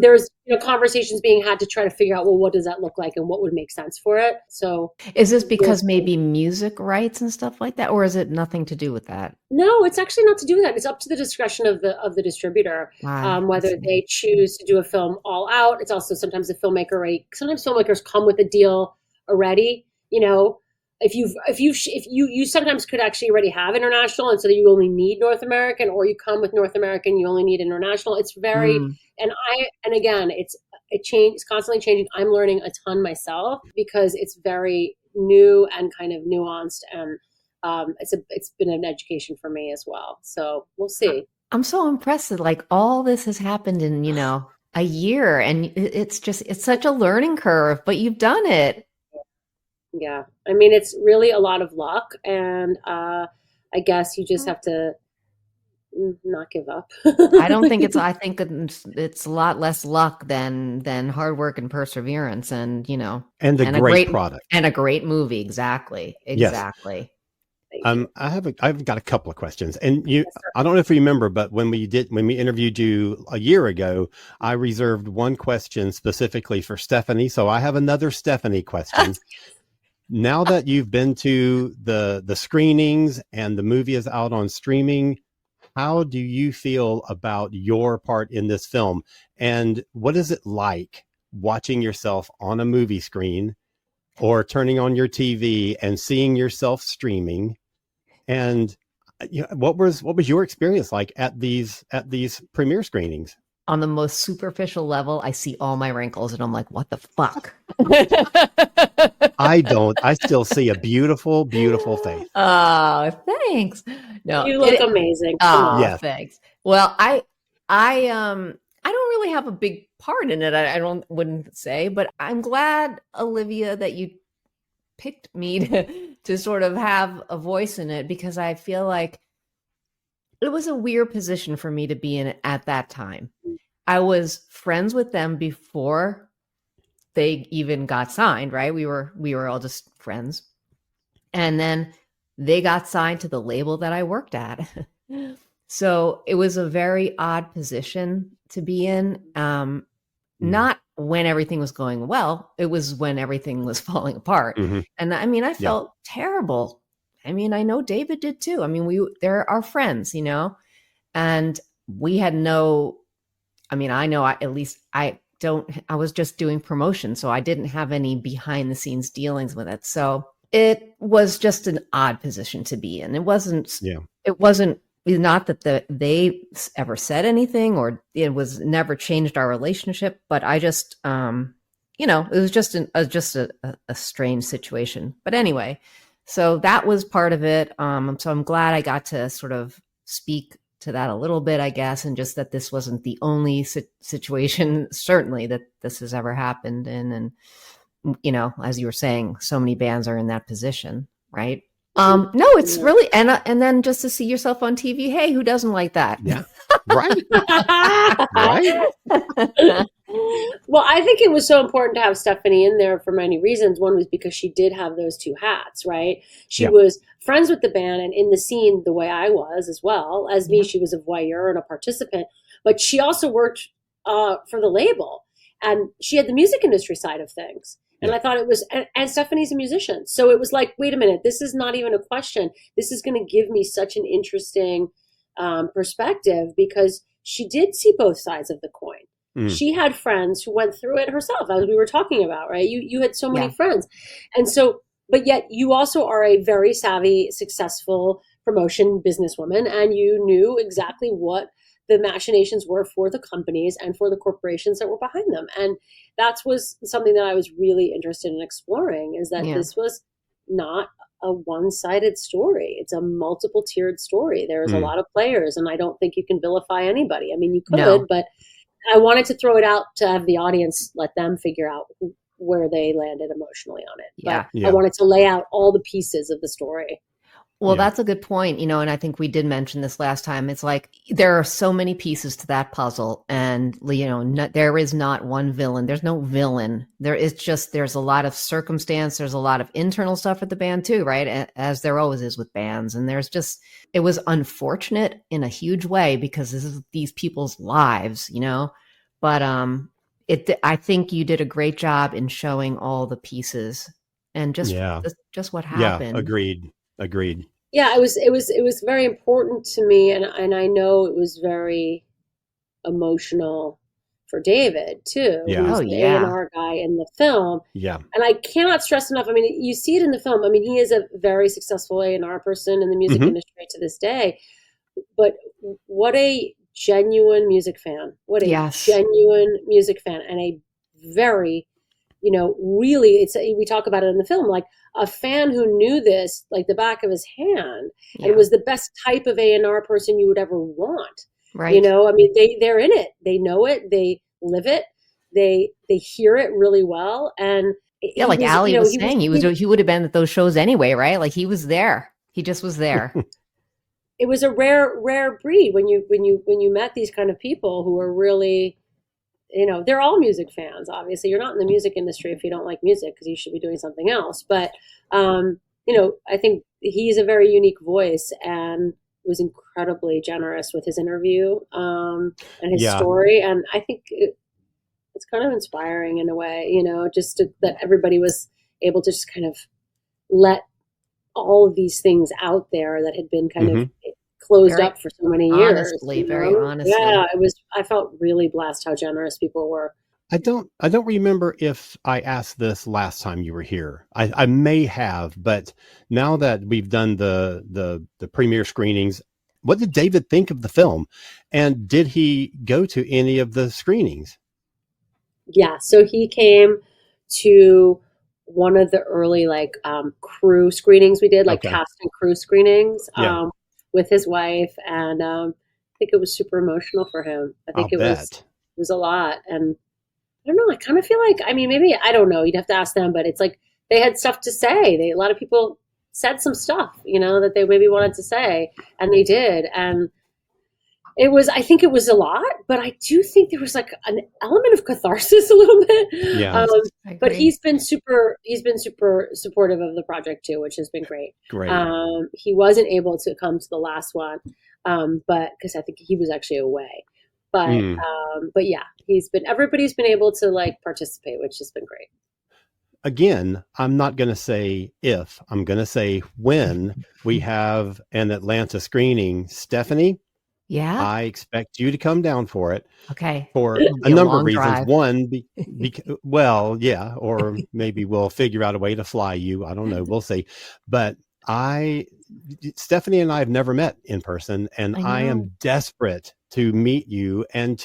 there's conversations being had to try to figure out, well, what does that look like and what would make sense for it? So is this because maybe music rights and stuff like that, or is it nothing to do with that? No, it's actually not to do with that. It's up to the discretion of the distributor, whether they choose to do a film all out. It's also sometimes sometimes filmmakers come with a deal already, If you sometimes could actually already have international, and so that you only need North American, or you come with North American, you only need international. It's very, and again, it's constantly changing. I'm learning a ton myself because it's very new and kind of nuanced, and it's been an education for me as well. So we'll see. I'm so impressed that like all this has happened in a year, and it's such a learning curve, but you've done it. Yeah. I mean, it's really a lot of luck, and I guess you just have to not give up. I think it's a lot less luck than hard work and perseverance, and and a great product and a great movie. Exactly. Yes. I've got a couple of questions, and I don't know if you remember, but when we interviewed you a year ago, I reserved one question specifically for Stephanie. So I have another Stephanie question. Now that you've been to the screenings and the movie is out on streaming, how do you feel about your part in this film? And what is it like watching yourself on a movie screen or turning on your TV and seeing yourself streaming? And what was your experience like at these premiere screenings? On the most superficial level, I see all my wrinkles and I'm like, what the fuck? I don't. I still see a beautiful, beautiful face. Oh, thanks. No, You look amazing. Oh, Yes. thanks. Well, I don't really have a big part in it. Wouldn't say, but I'm glad, Olivia, that you picked me to sort of have a voice in it, because I feel like it was a weird position for me to be in at that time. I was friends with them before they even got signed, right? We were all just friends. And then they got signed to the label that I worked at. So it was a very odd position to be in. Not when everything was going well, it was when everything was falling apart. Mhm. And I mean, I felt terrible. I mean, I know David did too. I mean, they're our friends, and we had I was just doing promotion, so I didn't have any behind the scenes dealings with it. So it was just an odd position to be in. It wasn't not that they ever said anything, or it was never changed our relationship, but I just, it was just a strange situation. But anyway, so that was part of it. So I'm glad I got to sort of speak to that a little bit, I guess, and just that this wasn't the only situation, certainly, that this has ever happened in. And, as you were saying, so many bands are in that position, right? No, it's really, and then just to see yourself on TV, hey, who doesn't like that? Yeah. Right. Right. Well, I think it was so important to have Stephanie in there for many reasons. One was because she did have those two hats, right? She was friends with the band and in the scene the way I was as well. As me, she was a voyeur and a participant, but she also worked for the label, and she had the music industry side of things. And I thought it was, and Stephanie's a musician. So it was like, wait a minute, this is not even a question. This is going to give me such an interesting perspective, because she did see both sides of the coin. She had friends who went through it herself, as we were talking about, right? You had so many friends. And so, but yet you also are a very savvy, successful promotion businesswoman, and you knew exactly what the machinations were for the companies and for the corporations that were behind them. And that was something that I was really interested in exploring, is that this was not a one-sided story. It's a multiple tiered story. There's a lot of players, and I don't think you can vilify anybody. I mean, you could, but I wanted to throw it out to have the audience, let them figure out where they landed emotionally on it. But I wanted to lay out all the pieces of the story. Well, that's a good point, and I think we did mention this last time. It's like there are so many pieces to that puzzle, and there is not one villain. There's no villain. There's a lot of circumstance. There's a lot of internal stuff at the band too, right? As there always is with bands. And it was unfortunate in a huge way, because this is these people's lives, But I think you did a great job in showing all the pieces and just what happened. Yeah, agreed. Yeah, it was very important to me, and I know it was very emotional for David too. Yeah. Who's the A&R guy in the film. Yeah. And I cannot stress enough. I mean, you see it in the film. I mean, he is a very successful A&R person in the music industry to this day. But what a genuine music fan. What a genuine music fan, and a very, really, we talk about it in the film, like a fan who knew this like the back of his hand, and was the best type of A&R person you would ever want. Right. I mean, they're in it. They know it. They live it. They hear it really well. And like Ali was saying, he would have been at those shows anyway, right? Like he was there. He just was there. It was a rare breed when you met these kind of people who are really, they're all music fans. Obviously, you're not in the music industry if you don't like music, because you should be doing something else. But I think he's a very unique voice, and was incredibly generous with his interview and his story. And I think it's kind of inspiring in a way, just that everybody was able to just kind of let all of these things out there that had been kind of Mm-hmm. closed Very up for so many years. honestly, You very know? honestly. Yeah, I felt really blessed how generous people were. I don't remember if I asked this last time you were here. I may have, but now that we've done the premiere screenings, what did David think of the film? And did he go to any of the screenings? Yeah, so he came to one of the early crew screenings we did, like Okay. cast and crew screenings, Yeah. with his wife, and I think it was super emotional for him. I I'll think it bet. was a lot, and I don't know. I kind of feel like, I mean, maybe, I don't know. You'd have to ask them, but it's like they had stuff to say. A lot of people said some stuff, that they maybe wanted to say, and they did, and I think it was a lot, but I do think there was like an element of catharsis a little bit. Yeah. I But agree. he's been super supportive of the project too, which has been great. Great. He wasn't able to come to the last one, but because I think he was actually away. But yeah, everybody's been able to like participate, which has been great. Again, I'm not going to say if, I'm going to say when we have an Atlanta screening. Stephanie, Yeah. I expect you to come down for it. Okay. For It'll be a a number long of reasons. drive. One, well, yeah, or maybe we'll figure out a way to fly you. I don't know. We'll see. But Stephanie and I have never met in person, and I know. am desperate to meet you, and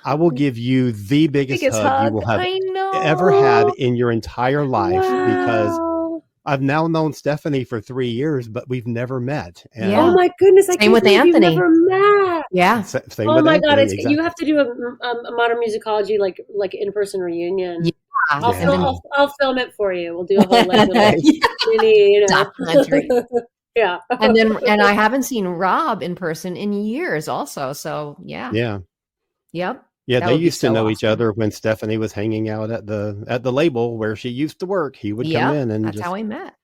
I will give you the biggest hug you will have I know. ever had in your entire life, because Wow. I've now known Stephanie for 3 years, but we've never met. And Yeah. Oh my goodness! I Same can't with believe you've Anthony. never met. Yeah. same Oh with my God! Anthony. You Exactly. have to do a modern musicology like in-person reunion. Yeah. I'll Yeah. film. I'll film it for you. We'll do a whole like little mini, Documentary. Yeah. And I haven't seen Rob in person in years also. So yeah. Yeah. Yep. Yeah, That they would be used to so know each awesome. other when Stephanie was hanging out at the label where she used to work. He would come Yep. in and That's how we met.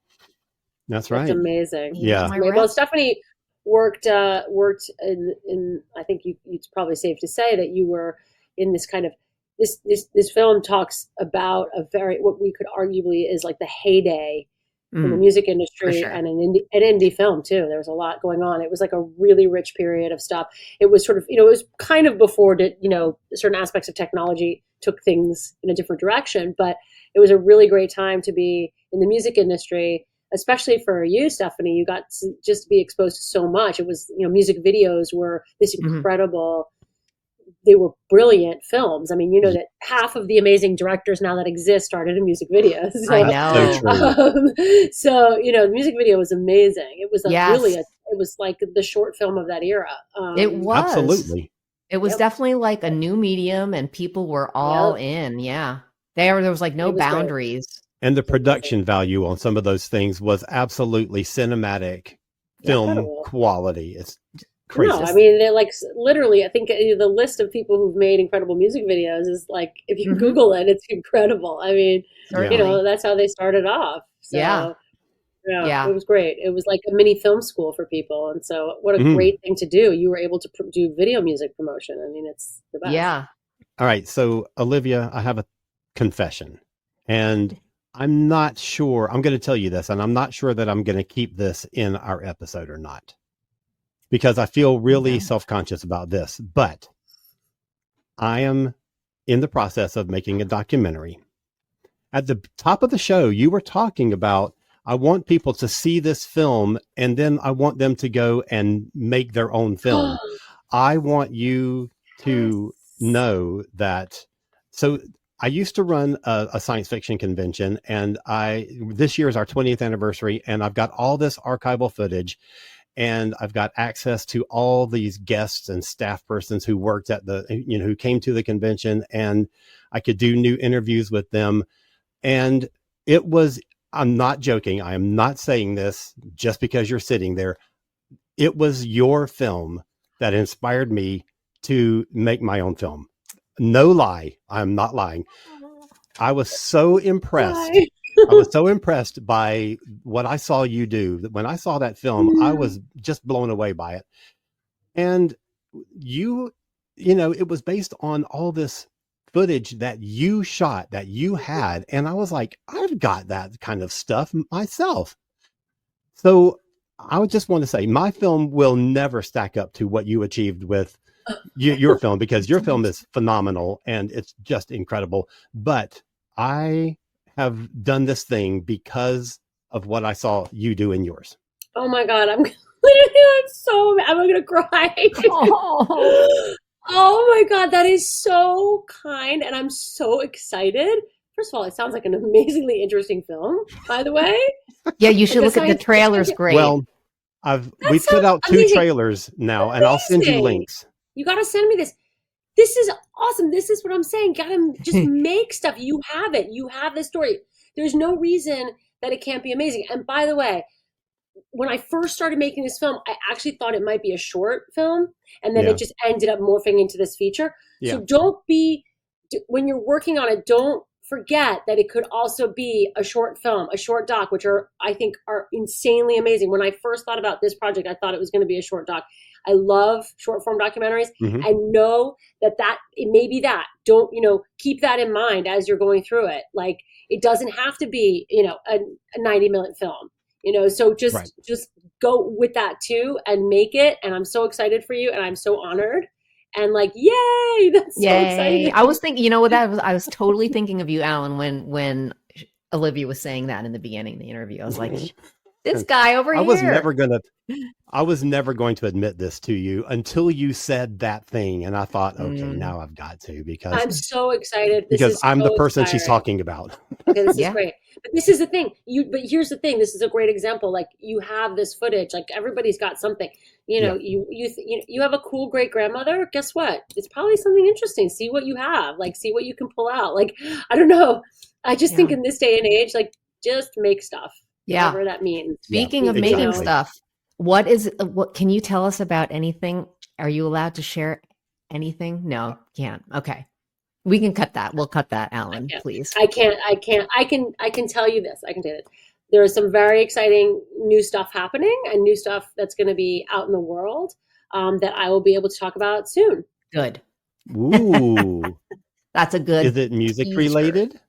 that's That's right. amazing. He was Yeah. my Well, rep. Stephanie worked in. I think it's probably safe to say that you were in this kind of this film talks about a very, what we could arguably is like the heyday in the music industry, sure. and an indie film too. There was a lot going on. It was like a really rich period of stuff. It was sort of, it was kind of before certain aspects of technology took things in a different direction, but it was a really great time to be in the music industry, especially for you, Stephanie. You got to just be exposed to so much. It was, music videos were this incredible, they were brilliant films. I mean, that half of the amazing directors now that exist started in music videos. So, I know. So true. the music video was amazing. It was Yes. it was like the short film of that era. It was. Absolutely. It was Yep. definitely like a new medium, and people were all in. Yeah. There was like no It was great. boundaries. And the production value on some of those things was absolutely cinematic film Incredible. quality. It's crazy. No, I mean, they're like literally, I think the list of people who've made incredible music videos is like, if you Google it, it's incredible. I mean, Certainly. that's how they started off. So, Yeah. it was great. It was like a mini film school for people. And so what a great thing to do. You were able to do video music promotion. I mean, it's the best. Yeah. All right. So, Olivia, I have a confession, and I'm not sure. I'm going to tell you this, and I'm not sure that I'm going to keep this in our episode or not, because I feel really self-conscious about this. But I am in the process of making a documentary. At the top of the show, you were talking about, I want people to see this film, and then I want them to go and make their own film. I want you to know that. So I used to run a science fiction convention, and this year is our 20th anniversary, and I've got all this archival footage, and I've got access to all these guests and staff persons who worked at who came to the convention, and I could do new interviews with them. And I'm not joking. I am not saying this just because you're sitting there. It was your film that inspired me to make my own film. No lie. I'm not lying. I was so impressed. I was so impressed by what I saw you do, that when I saw that film, I was just blown away by it. And it was based on all this footage that you shot, that you had. And I was like, I've got that kind of stuff myself. So I would just want to say my film will never stack up to what you achieved with your film, because your film is phenomenal and it's just incredible. But I have done this thing because of what I saw you do in yours. Oh my God, I'm going to cry. Oh my God, that is so kind. And I'm so excited. First of all, it sounds like an amazingly interesting film, by the way. Yeah, you should look at the trailers. Great. Well, we put out 2 trailers now, and I'll send you links. You got to send me this. This is awesome. This is what I'm saying. Got to just make stuff. You have it. You have the story. There's no reason that it can't be amazing. And by the way, when I first started making this film, I actually thought it might be a short film, and then it just ended up morphing into this feature. So when you're working on it, don't forget that it could also be a short film, a short doc, which I think are insanely amazing. When I first thought about this project, I thought it was going to be a short doc. I love short form documentaries. I know that it may be that. Don't, keep that in mind as you're going through it. Like, it doesn't have to be, a 90-minute film. So just go with that too and make it. And I'm so excited for you, and I'm so honored. And like, yay! That's so exciting. I was thinking, I was totally thinking of you, Alan, when Olivia was saying that in the beginning of the interview. I was like, this guy over here. I was never going to admit this to you until you said that thing, and I thought, okay, now I've got to, because I'm so excited. Because I'm the person she's talking about. Okay, this is great. But this is the thing. But here's the thing. This is a great example. Like, you have this footage. Like, everybody's got something. You have a cool great grandmother. Guess what? It's probably something interesting. See what you have. Like, see what you can pull out. Like, I don't know. I just think in this day and age, like, just make stuff. Yeah. Whatever that means. Speaking of making stuff, what can you tell us about anything? Are you allowed to share anything? No, can't. Okay. We can cut that. We'll cut that, Alan, please. I can't. I can tell you this. I can tell you this. There is some very exciting new stuff happening, and new stuff that's going to be out in the world that I will be able to talk about soon. Good. Ooh. That's a good. Is it music related?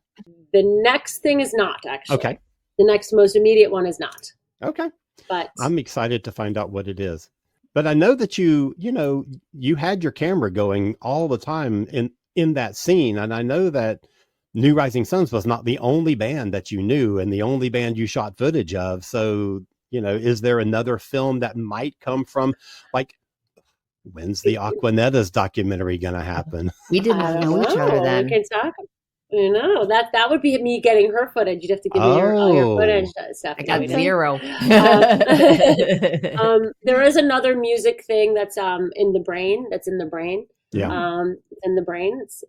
The next thing is not, actually. Okay. The next most immediate one is not. Okay. But I'm excited to find out what it is. But I know that you had your camera going all the time in that scene. And I know that New Rising Suns was not the only band that you knew and the only band you shot footage of. So, is there another film that might come from, like, when's the Aquanetta's documentary going to happen? We did not know each other then. We can talk. That would be me getting her footage. You'd have to give me all your footage stuff. I got 0. There is another music thing that's in the brain. That's in the brain. Yeah. It's in the brain. It's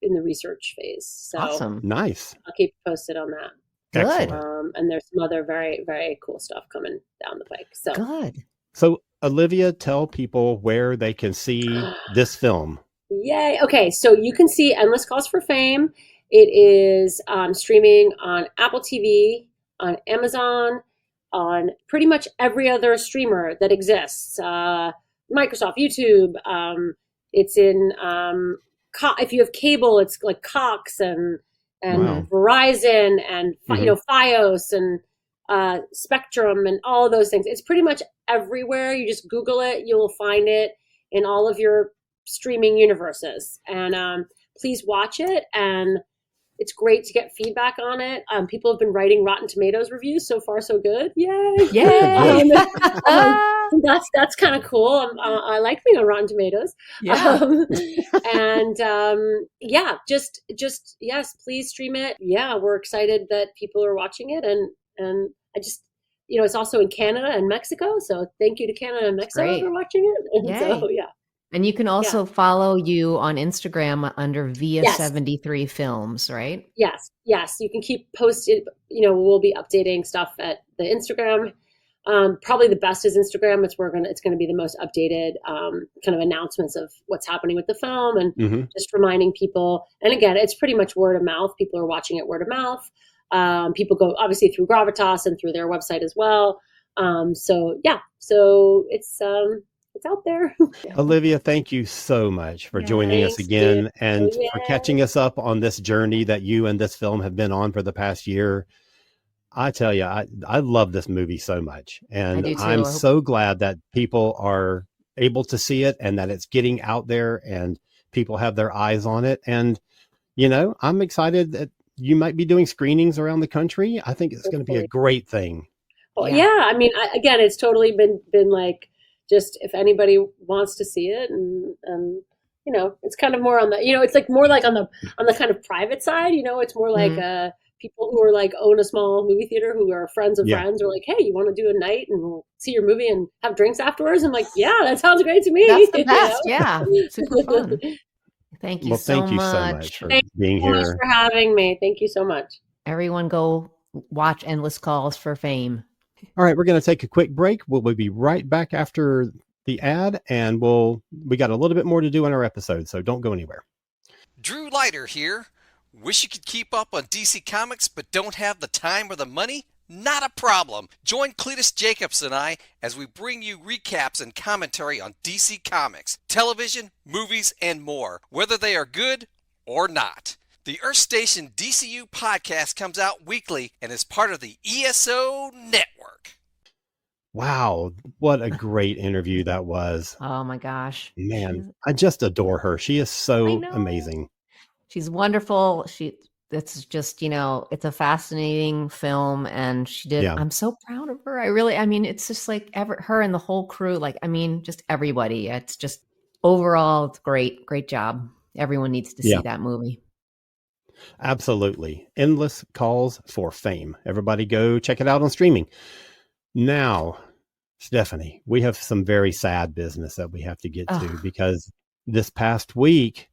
in the research phase. So awesome. Nice. I'll keep you posted on that. Good. And there's some other very, very cool stuff coming down the pike. So good. So Olivia, tell people where they can see this film. Yay. Okay. So you can see Endless Cause for Fame. It is streaming on Apple TV, on Amazon, on pretty much every other streamer that exists. Microsoft, YouTube. It's in, if you have cable, it's like Cox and Verizon and, Fios and Spectrum and all of those things. It's pretty much everywhere. You just Google it. You'll find it in all of your streaming universes, and please watch it. And it's great to get feedback on it. People have been writing Rotten Tomatoes reviews. So far, so good. Yay! That's kind of cool. I like being on Rotten Tomatoes. Just yes, please stream it. Yeah, we're excited that people are watching it, and I just, it's also in Canada and Mexico. So thank you to Canada and Mexico for watching it. And so And you can also follow you on Instagram under Via73 Films, right? Yes. You can keep posted. We'll be updating stuff at the Instagram. Probably the best is Instagram. It's going to be the most updated kind of announcements of what's happening with the film, and just reminding people. And again, it's pretty much word of mouth. People are watching it word of mouth. People go obviously through Gravitas and through their website as well. So it's it's out there. Olivia, thank you so much for joining us Thanks, dude. again and for Yeah. catching us up on this journey that you and this film have been on for the past year. I tell you, I love this movie so much. I And do too. I'm I hope so glad that people are able to see it and that it's getting out there and people have their eyes on it. And, I'm excited that you might be doing screenings around the country. I think it's going to be a Hopefully. great thing. Well, Yeah. yeah. I mean, again, it's totally been like just if anybody wants to see it, and it's kind of more on the it's like more like on the kind of private side. It's more like Mhm. people who are like own a small movie theater who are friends of Yeah. friends are like, hey, you want to do a night and we'll see your movie and have drinks afterwards? I'm like, yeah, that sounds great to me. That's the best. Yeah. Super fun. Thank you Well, so thank you so much much. for Thank you being so much here. for having me. Thank you so much. Everyone go watch Endless Calls for Fame. All right, we're going to take a quick break. We'll be right back after the ad, and we got a little bit more to do in our episode, so don't go anywhere. Drew Leiter here. Wish you could keep up on DC Comics but don't have the time or the money? Not a problem. Join Cletus Jacobs and I as we bring you recaps and commentary on DC Comics, television, movies, and more, whether they are good or not. The Earth Station DCU podcast comes out weekly and is part of the ESO network. Wow, what a great interview that was. Oh my gosh. Man, I just adore her. She is I so know. amazing. She's wonderful. It's just, it's a fascinating film and she did, Yeah. I'm so proud of her. It's just like her and the whole crew, just everybody. It's just overall, it's great. Great job. Everyone needs to Yeah. see that movie. Absolutely. Endless Calls for Fame. Everybody go check it out on streaming. Now, Stephanie, we have some very sad business that we have to get to Ugh. because this past week,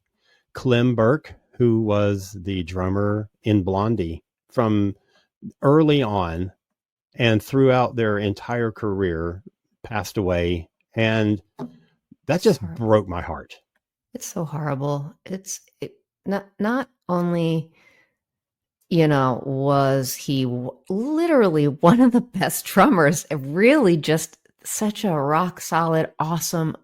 Clem Burke, who was the drummer in Blondie from early on and throughout their entire career, passed away. And that just Sorry. broke my heart. It's so horrible. Not only, was he literally one of the best drummers, really just such a rock solid, awesome,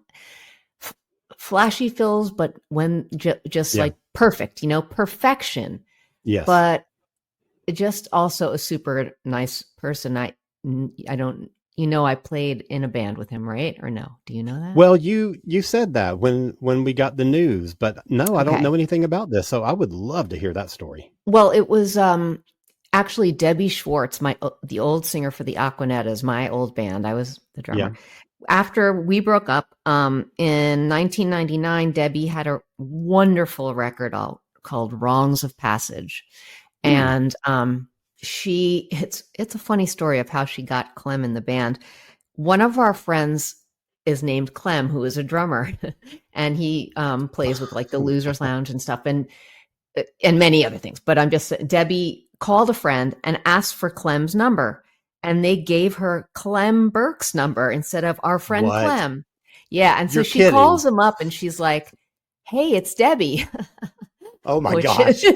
flashy fills, but when just Yeah. like perfect, perfection. Yes. But just also a super nice person. I don't, I played in a band with him, right? Or no? Do you know that? Well, you said that when we got the news, but no, I don't Okay. know anything about this. So I would love to hear that story. Well, it was actually Debbie Schwartz, the old singer for the Aquanettas, my old band. I was the drummer. Yeah. After we broke up in 1999, Debbie had a wonderful record called "Wrongs of Passage," and it's a funny story of how she got Clem in the band. One of our friends is named Clem, who is a drummer, and he plays with like the Losers Lounge and stuff, and many other things. But Debbie called a friend and asked for Clem's number, and they gave her Clem Burke's number instead of our friend What? Clem. Yeah, and so You're she kidding. calls him up and she's like, "Hey, it's Debbie." Oh my Which gosh. is-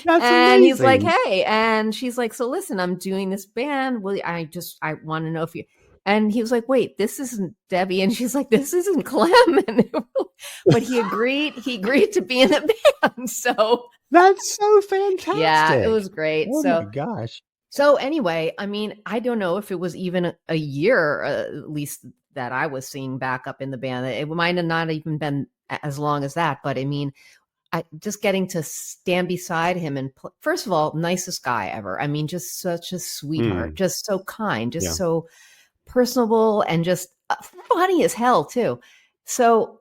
That's and he's like, amazing. "Hey," and she's like, "So listen, I'm doing this band. I want to know if you." And he was like, "Wait, this isn't Debbie," and she's like, "This isn't Clem." But he agreed. He agreed to be in the band. So That's so fantastic. yeah, it was great. Oh my gosh. So anyway, I don't know if it was even a year, at least that I was seeing back up in the band. It might have not even been as long as that, but I just getting to stand beside him and first of all, nicest guy ever. Just such a sweetheart, just so kind, just Yeah. so personable and just funny as hell too. So,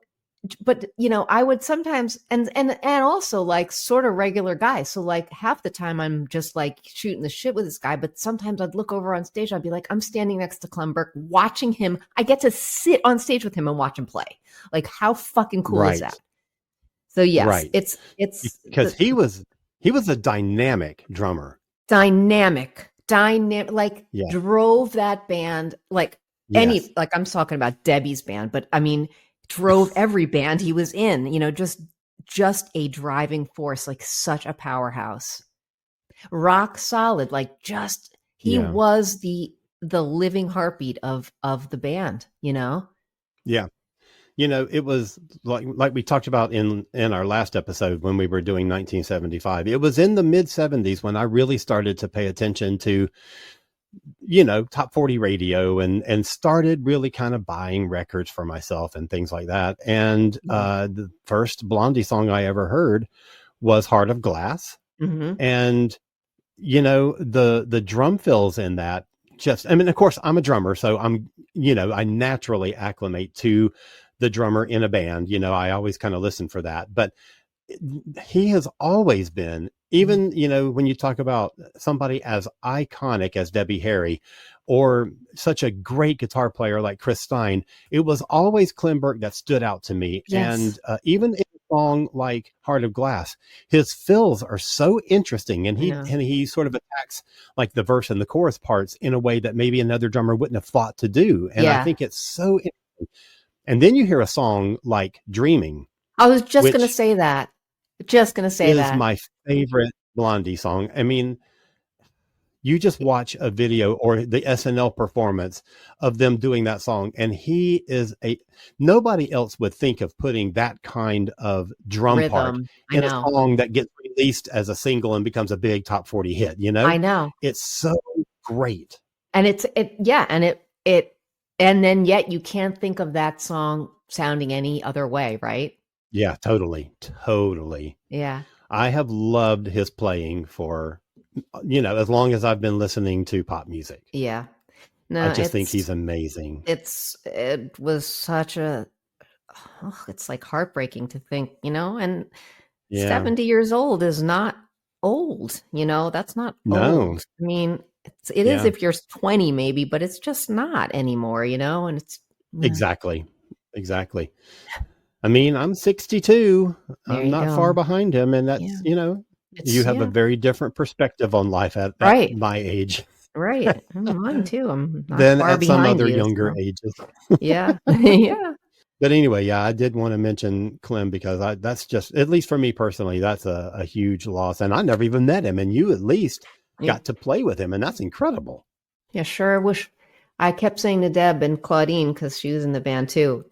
but I would sometimes and also like sort of regular guy. So like half the time I'm just like shooting the shit with this guy, but sometimes I'd look over on stage. I'd be like, I'm standing next to Clem Burke watching him. I get to sit on stage with him and watch him play. Like how fucking cool is that? So yes, Right. it's Because he was a dynamic drummer. dynamic, like Yeah. drove that band like Yes. like I'm talking about Debbie's band, but drove every band he was in, just a driving force, like such a powerhouse, rock solid, like he Yeah. was the living heartbeat of the band, Yeah. It was like we talked about in our last episode when we were doing 1975. It was in the mid 70s when I really started to pay attention to, top 40 radio and started really kind of buying records for myself and things like that. And the first Blondie song I ever heard was Heart of Glass. Mm-hmm. And, the drum fills in that of course I'm a drummer, so I naturally acclimate to the drummer in a band. I always kind of listen for that, but he has always been, even, when you talk about somebody as iconic as Debbie Harry or such a great guitar player like Chris Stein, it was always Clem Burke that stood out to me. Yes. And even in a song like Heart of Glass, his fills are so interesting, and he sort of attacks like the verse and the chorus parts in a way that maybe another drummer wouldn't have thought to do. And I think it's so interesting. And then you hear a song like Dreaming. I was just going to say that. Is my favorite Blondie song. I mean, you just watch a video or the SNL performance of them doing that song, and he is nobody else would think of putting that kind of drum Rhythm. part in a song that gets released as a single and becomes a big top 40 hit. I know. It's so great. And and then yet you can't think of that song sounding any other way, right? Yeah, totally. Yeah. I have loved his playing for, as long as I've been listening to pop music. Yeah. No, I just think he's amazing. It was such it's like heartbreaking to think, and 70 years old is not old, that's not old. I mean, it is if you're 20 maybe, but it's just not anymore, and it's. Exactly. I mean, I'm 62. I'm not far behind him. And that's, you have a very different perspective on life at my age. Right. Mine too. I'm not than far at some other you, younger ages. Yeah. Yeah. But anyway, I did want to mention Clem because that's just, at least for me personally, that's a huge loss. And I never even met him. And you at least got to play with him. And that's incredible. Yeah, sure. I kept saying to Deb and Claudine, because she was in the band too,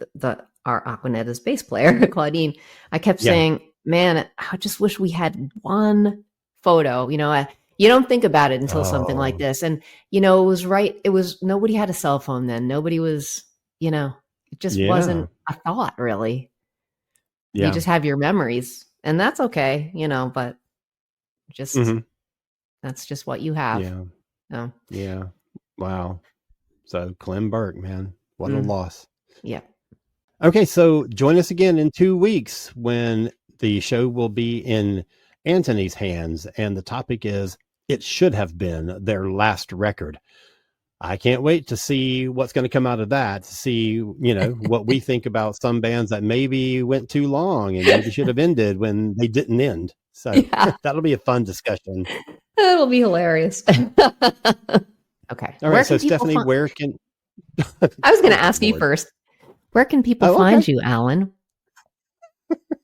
our Aquanetta's bass player, Claudine, I kept saying, man, I just wish we had one photo. You don't think about it until something like this. And, it was right. It was, nobody had a cell phone then. Nobody was, it just wasn't a thought really. Yeah. You just have your memories, and that's okay, but just, that's just what you have. Yeah. Oh. Yeah. Wow. So Clem Burke, man, what a loss. Yeah. Okay, so join us again in 2 weeks when the show will be in Anthony's hands, and the topic is It Should Have Been Their Last Record. I can't wait to see what's going to come out of that, to see, what we think about some bands that maybe went too long and maybe should have ended when they didn't end. So that'll be a fun discussion. That'll be hilarious. Okay. All right, so Stephanie, where can... I was going to ask you first. Where can people find you, Alan?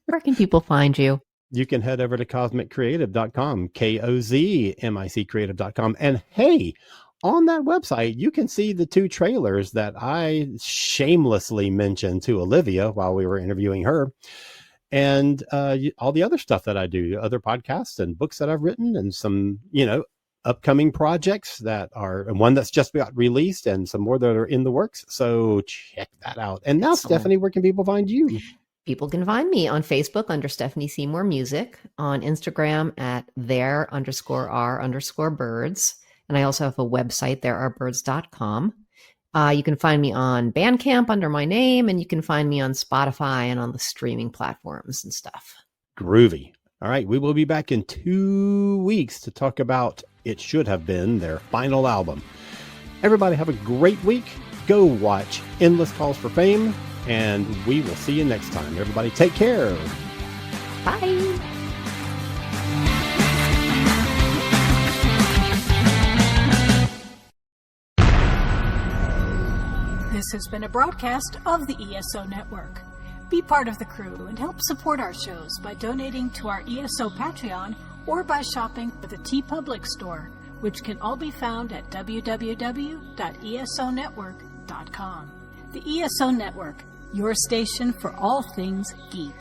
Where can people find you? You can head over to cosmiccreative.com, KOZMIC creative.com. And hey, on that website, you can see the 2 trailers that I shamelessly mentioned to Olivia while we were interviewing her. And all the other stuff that I do, other podcasts and books that I've written, and some, upcoming projects that are, and one that's just got released and some more that are in the works. So check that out. And now, Stephanie, where can people find you? People can find me on Facebook under Stephanie Seymour Music, on Instagram at there_r_birds. And I also have a website, therearebirds.com. You can find me on Bandcamp under my name, and you can find me on Spotify and on the streaming platforms and stuff. Groovy. All right. We will be back in 2 weeks to talk about It Should Have Been their final album. Everybody have a great week. Go watch Endless Calls for Fame, and we will see you next time. Everybody take care. Bye. This has been a broadcast of the ESO Network. Be part of the crew and help support our shows by donating to our ESO Patreon or by shopping at the TeePublic store, which can all be found at www.esonetwork.com. The ESO Network, your station for all things geek.